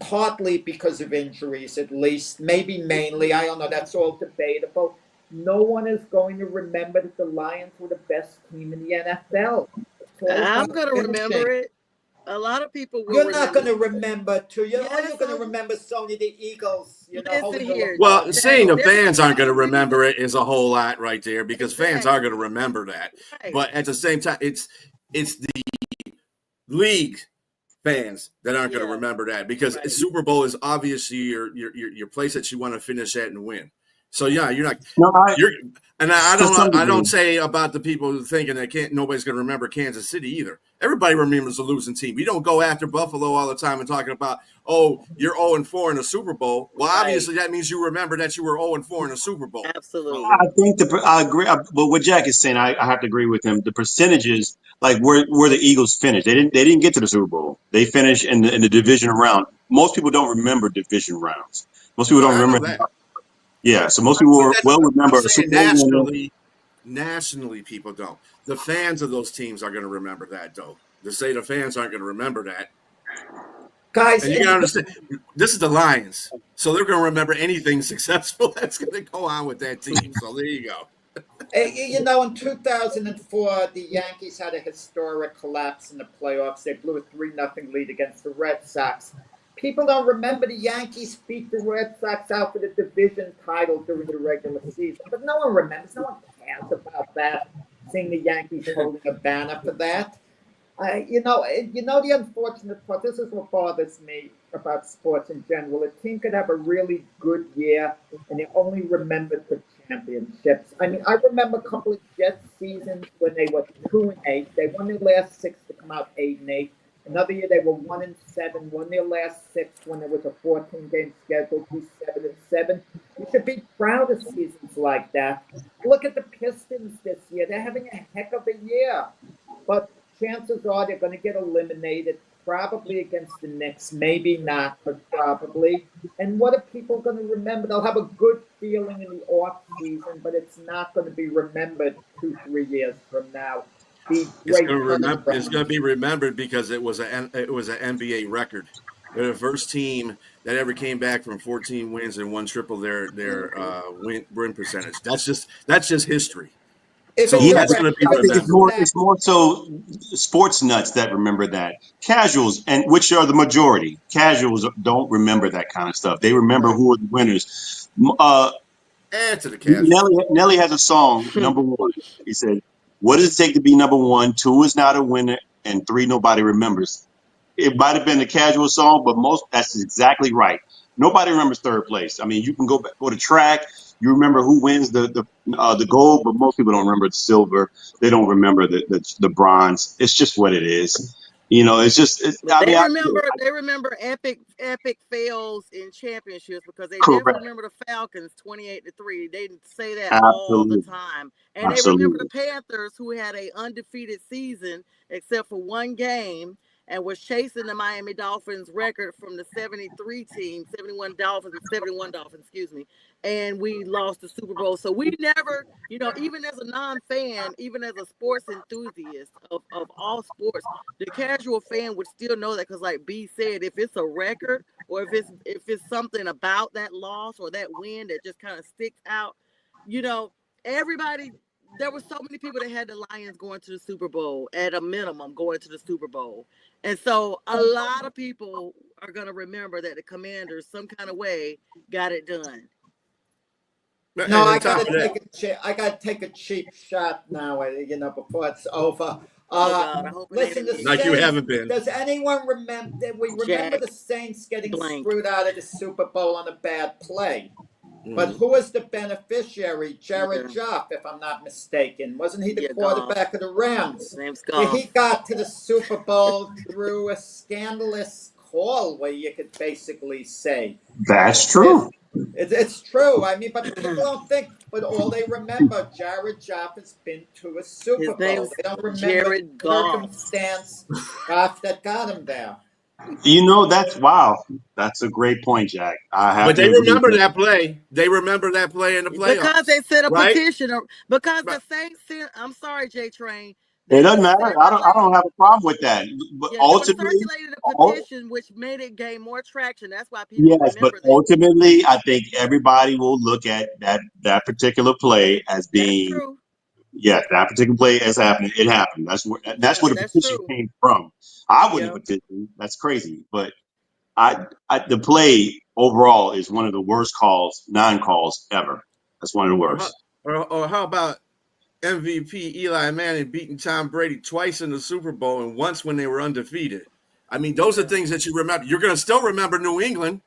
partly because of injuries, at least, maybe mainly, I don't know, that's all debatable. No one is going to remember that the Lions were the best team in the NFL. I'm going to remember it. A lot of people will. You're not going to remember, too. You're going to remember Sony the Eagles. Well, saying the fans aren't going to remember it is a whole lot right there because fans are going to remember that. Right. But at the same time, it's the league fans that aren't going to remember that because Super Bowl is obviously your place that you want to finish at and win. So yeah, you're not. No, I don't say about the people thinking that nobody's going to remember Kansas City either. Everybody remembers the losing team. We don't go after Buffalo all the time and talking about, you're 0-4 in the Super Bowl. Well, obviously that means you remember that you were 0-4 in the Super Bowl. Absolutely. I think I agree. But what Jack is saying, I have to agree with him. The percentages, like where the Eagles finished, they didn't get to the Super Bowl. They finished in the division round. Most people don't remember division rounds. Most people don't remember that. Yeah, so most people will remember. Nationally, people don't. The fans of those teams are going to remember that, though. To say the fans aren't going to remember that. Guys, and you got to understand, this is the Lions. So they're going to remember anything successful that's going to go on with that team. So there you go. In 2004, the Yankees had a historic collapse in the playoffs. They blew a 3-0 lead against the Red Sox. People don't remember the Yankees beat the Red Sox out for the division title during the regular season. But no one remembers. No one cares about that, seeing the Yankees holding a banner for that. The unfortunate part, this is what bothers me about sports in general. A team could have a really good year, and they're only remembered for championships. I mean, I remember a couple of Jets seasons when they were 2-8. They won their last 6 to come out 8-8. Another year they were 1-7, won their last 6 when there was a 14-game schedule, 7-7. You should be proud of seasons like that. Look at the Pistons this year; they're having a heck of a year, but chances are they're going to get eliminated, probably against the Knicks. Maybe not, but probably. And what are people going to remember? They'll have a good feeling in the off season, but it's not going to be remembered 2-3 years from now. It's going to be remembered because it was an NBA record. They're the first team that ever came back from 14 wins and won triple their win percentage. That's just history. If So it's Yeah, a that's but going to be if I think it's it's remembered. more that it's more so sports nuts that remember that. Casuals, and which are the majority. Casuals don't remember that kind of stuff. They remember right. who are the winners. Add to the casuals. Nelly has a song, number one. He said, "What does it take to be number one? Two is not a winner, and three nobody remembers." It might have been a casual song, but that's exactly right. Nobody remembers third place. I mean, you can go to track. You remember who wins the gold, but most people don't remember the silver. They don't remember the bronze. It's just what it is. It's just. But I mean, they remember epic fails in championships because they definitely correct. remember the Falcons 28-3. They say that all the Absolutely, time. And they remember the absolutely. Panthers who had a undefeated season except for one game and was chasing the Miami Dolphins record from the 73 team, 71 Dolphins, excuse me. And we lost the Super Bowl. So we never, even as a non-fan, even as a sports enthusiast of all sports, the casual fan would still know that because, like B said, if it's a record or if it's something about that loss or that win that just kind of sticks out, everybody. There were so many people that had the Lions going to the Super Bowl at a minimum, going to the Super Bowl, and so a lot of people are gonna remember that the Commanders, some kind of way, got it done. No, And I on top gotta of that, I gotta take a cheap shot now. Before it's over. Oh God, I hope it ain't Listen, the me. like you Saints. haven't been. Does anyone remember? We remember Jack the Saints getting blank. screwed out of the Super Bowl on a bad play. But Mhm. who was the beneficiary? Jared Yeah. Goff, if I'm not mistaken. Wasn't he the Yeah, quarterback of the Rams? His name's He Goff. got to the Super Bowl through a scandalous call, where you could basically say. That's true. It's true. I mean, but people don't think. But all they remember, Jared Goff has been to a Super His Bowl. name's They don't remember Jared the Goff. circumstance that got him there. That's wow. That's a great point, Jack. I have But to they agree remember with you. that play. They remember that play in the Because playoffs, they sent a right? petition, because Right. the Saints sent. I'm sorry, J Train. It They doesn't were matter. I don't have a problem with that. But Yeah, they were ultimately, circulating a petition, which made it gain more traction. That's why people yes, but remember that. ultimately, I think everybody will look at that particular play as That's being, true. yes, that particular play as happening. It happened. That's where the That's petition true. came from. I wouldn't Yep. petition. That's crazy. But the play overall is one of the worst non-calls ever. That's one of the worst. Or how about MVP Eli Manning beating Tom Brady twice in the Super Bowl and once when they were undefeated? I mean, those are things that you remember. You're going to still remember New England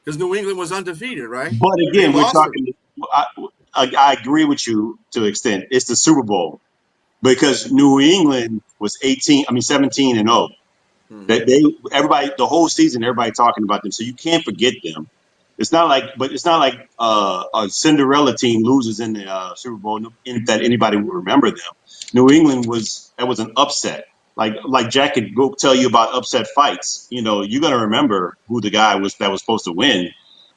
because New England was undefeated, right? But They again, we're lost talking. I agree with you to an extent. It's the Super Bowl because New England was 17-0. Everybody, the whole season, everybody talking about them. So you can't forget them. It's not like a Cinderella team loses in the Super Bowl that anybody will remember them. New England was an upset. Like Jack could go tell you about upset fights. You're gonna remember who the guy was that was supposed to win,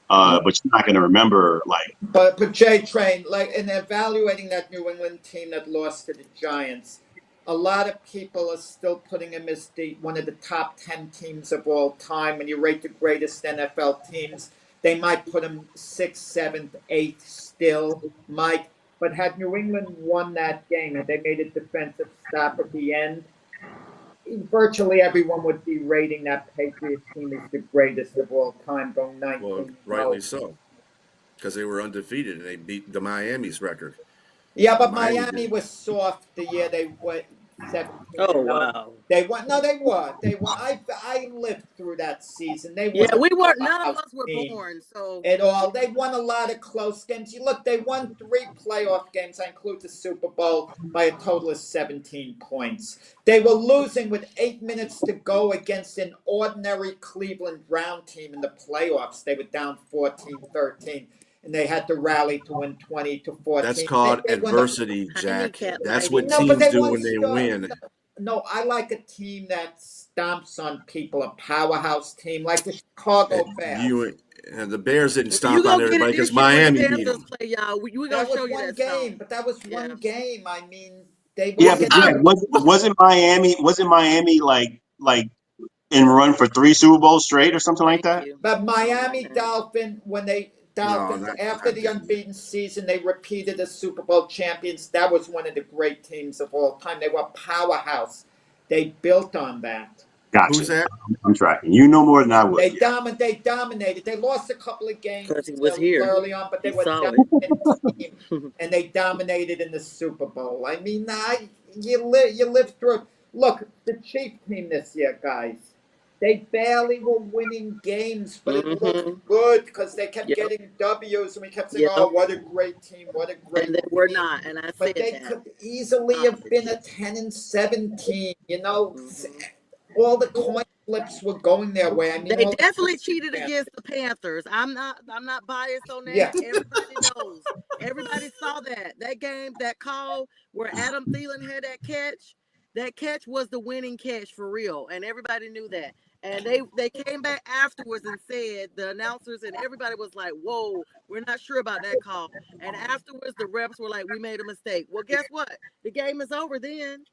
but you're not gonna remember But J Train, like in evaluating that New England team that lost to the Giants, a lot of people are still putting him as one of the top 10 teams of all time. When you rate the greatest NFL teams, they might put him 6th, 7th, 8th still, Mike. But had New England won that game, had they made a defensive stop at the end, virtually everyone would be rating that Patriots team as the greatest of all time, going 19-0. Well, rightly so, because they were undefeated and they beat the Miami's record. Yeah, but Miami was soft the year they went 17. Oh wow. They won. No, they won. I lived through that season. They won. Yeah, we weren't. None of us were born, so at all. They won a lot of close games. They won 3 playoff games. I include the Super Bowl by a total of 17 points. They were losing with 8 minutes to go against an ordinary Cleveland Brown team in the playoffs. They were down 14-13. And they had to rally to win 20-14. That's called adversity, Jack. That's what teams do when they win. No, I like a team that stomps on people, a powerhouse team like the Chicago Bears. The Bears didn't stomp on everybody because Miami beat them. That was one game, but that was one game. I mean, they wasn't Miami like in run for 3 Super Bowls straight or something like that? But Miami Dolphin, when they Dolphins, not after the yet. unbeaten season, they repeated as Super Bowl champions. That was one of the great teams of all time. They were a powerhouse. They built on that. Gotcha. Who's that? I'm tracking. You know more than I would. They dominated. They lost a couple of games Because he was here. early on, but they He were saw dominant team, and they dominated in the Super Bowl. I mean, you live through it. Look, the Chiefs team this year, guys. They barely were winning games, but it looked good because they kept Yep. getting W's, and we kept saying, Yep. "Oh, what a great team! What a great!" And they were team." not, and I But said they that. could easily have been a 10-17. You know, all the coin flips were going their way. I mean, They all the definitely cheated yeah. against the Panthers. I'm not biased on that. Yeah. Everybody knows. Everybody saw that game, that call where Adam Thielen had that catch. That catch was the winning catch for real, and everybody knew that. And they came back afterwards and said, the announcers and everybody was like, "Whoa, we're not sure about that call." And afterwards, the refs were like, "We made a mistake." Well, guess what? The game is over then.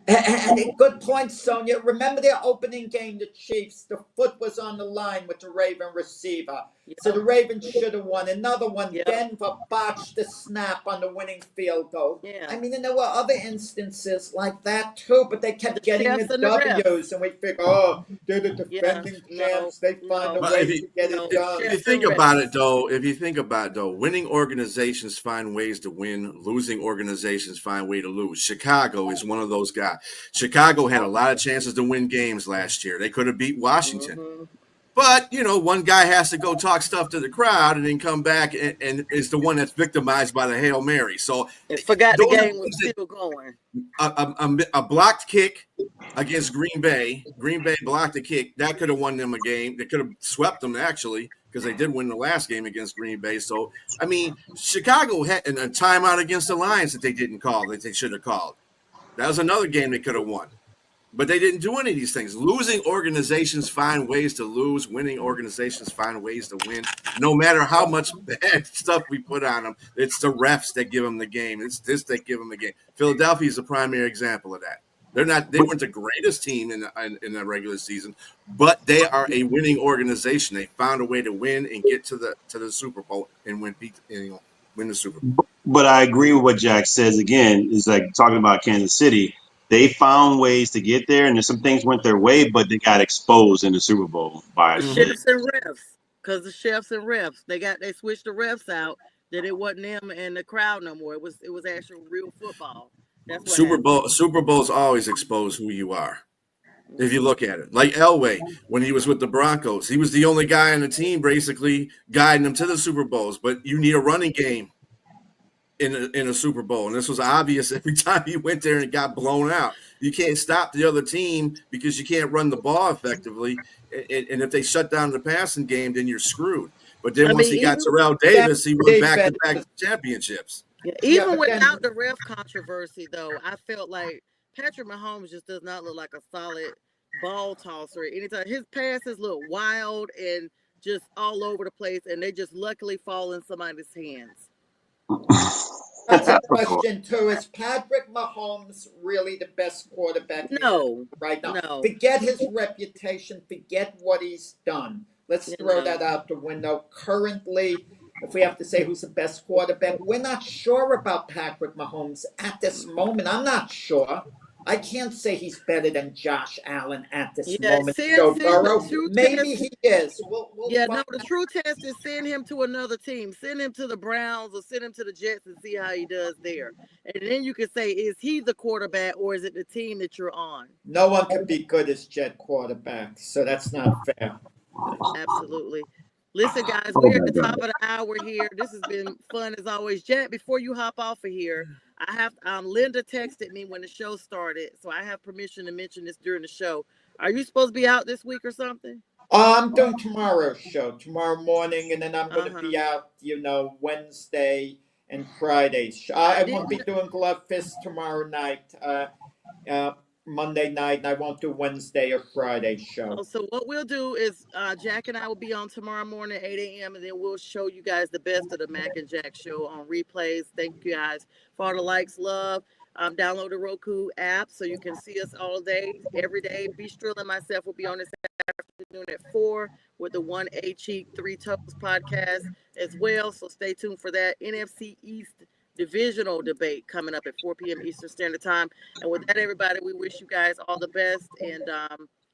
And good point, Sonia. Remember their opening game, the Chiefs. The foot was on the line with the Raven receiver. So the Ravens should have won. Another one, Yep. Denver botched the snap on the winning field goal. Yeah. I mean, and there were other instances like that too, but they kept getting chefs the and the refs. W's, and we figured, oh, they're the defending champs. They find a But way if to you- get no, it done. If you think about it, though, winning organizations find ways to win. Losing organizations find way to lose. Chicago is one of those guys. Chicago had a lot of chances to win games last year. They could have beat Washington. But, one guy has to go talk stuff to the crowd and then come back and is the one that's victimized by the Hail Mary. So And forgot the those are game was things that- still going. a blocked kick against Green Bay. Green Bay blocked the kick. That could have won them a game. They could have swept them, actually, because they did win the last game against Green Bay. So, I mean, Chicago had a timeout against the Lions that they didn't call, that they should have called. That was another game they could have won. But they didn't do any of these things. Losing organizations find ways to lose. Winning organizations find ways to win. No matter how much bad stuff we put on them, it's the refs that give them the game. It's this that give them the game. Philadelphia is a primary example of that. They weren't the greatest team in the regular season, but they are a winning organization. They found a way to win and get to the Super Bowl and win the Super Bowl. But I agree with what Jack says. Again, is like talking about Kansas City. They found ways to get there, and some things went their way, but they got exposed in the Super Bowl by Chefs and refs, because the chefs and refs, they switched the refs out. That it wasn't them and the crowd no more. It was actual real football. That's what Super Bowls always expose who you are. If you look at it, like Elway, when he was with the Broncos, he was the only guy on the team basically guiding them to the Super Bowls. But you need a running game in a Super Bowl, and this was obvious every time he went there and it got blown out. You can't stop the other team because you can't run the ball effectively, and if they shut down the passing game, then you're screwed. But then once he got Terrell Davis, he won back-to-back championships. Yeah, even without the ref controversy, though, I felt like Patrick Mahomes just does not look like a solid ball tosser. Anytime his passes look wild and just all over the place, and they just luckily fall in somebody's hands. That's a question too. Is Patrick Mahomes really the best quarterback? No, right now. no. Forget his reputation. Forget what he's done. Let's throw that out the window. Currently, if we have to say who's the best quarterback, we're not sure about Patrick Mahomes at this moment. I'm not sure. I can't say he's better than Josh Allen at this moment. Joe Burrow, maybe he is. We'll the true test is send him to another team. Send him to the Browns or send him to the Jets and see how he does there. And then you can say, is he the quarterback or is it the team that you're on? No one can be good as Jet quarterback, so that's not fair. Absolutely. Listen, guys, we're at the top of the hour here. This has been fun as always. Jack, before you hop off of here, I have Linda texted me when the show started, so I have permission to mention this during the show. Are you supposed to be out this week or something? I'm doing tomorrow's show, tomorrow morning, and then I'm going to be out, Wednesday and Friday's show. I won't be doing Glove Fist tomorrow night, Monday night, and I won't do Wednesday or Friday show. So what we'll do is Jack and I will be on tomorrow morning at 8 a.m. and then we'll show you guys the best of the Mac and Jack show on replays. Thank you guys for all the likes, love. Download the Roku app so you can see us all day, every day. Bistro and myself will be on this afternoon at 4 with the One A Cheek, Three Toes podcast. as well. So stay tuned for that NFC East divisional debate coming up at 4 p.m. Eastern Standard Time. And with that, everybody, we wish you guys all the best. And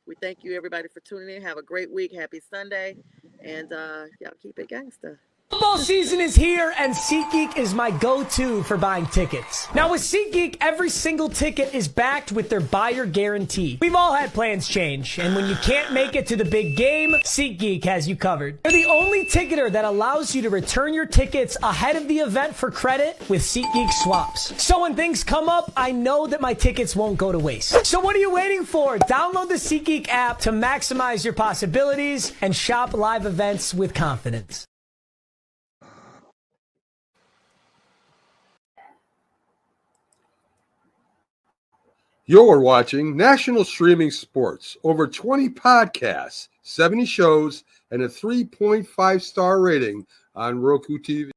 we thank you, everybody, for tuning in. Have a great week. Happy Sunday. And y'all keep it gangsta. Football season is here, and SeatGeek is my go-to for buying tickets. Now, with SeatGeek, every single ticket is backed with their buyer guarantee. We've all had plans change, and when you can't make it to the big game, SeatGeek has you covered. They're the only ticketer that allows you to return your tickets ahead of the event for credit with SeatGeek swaps. So when things come up, I know that my tickets won't go to waste. So what are you waiting for? Download the SeatGeek app to maximize your possibilities and shop live events with confidence. You're watching National Streaming Sports. Over 20 podcasts, 70 shows, and a 3.5-star rating on Roku TV.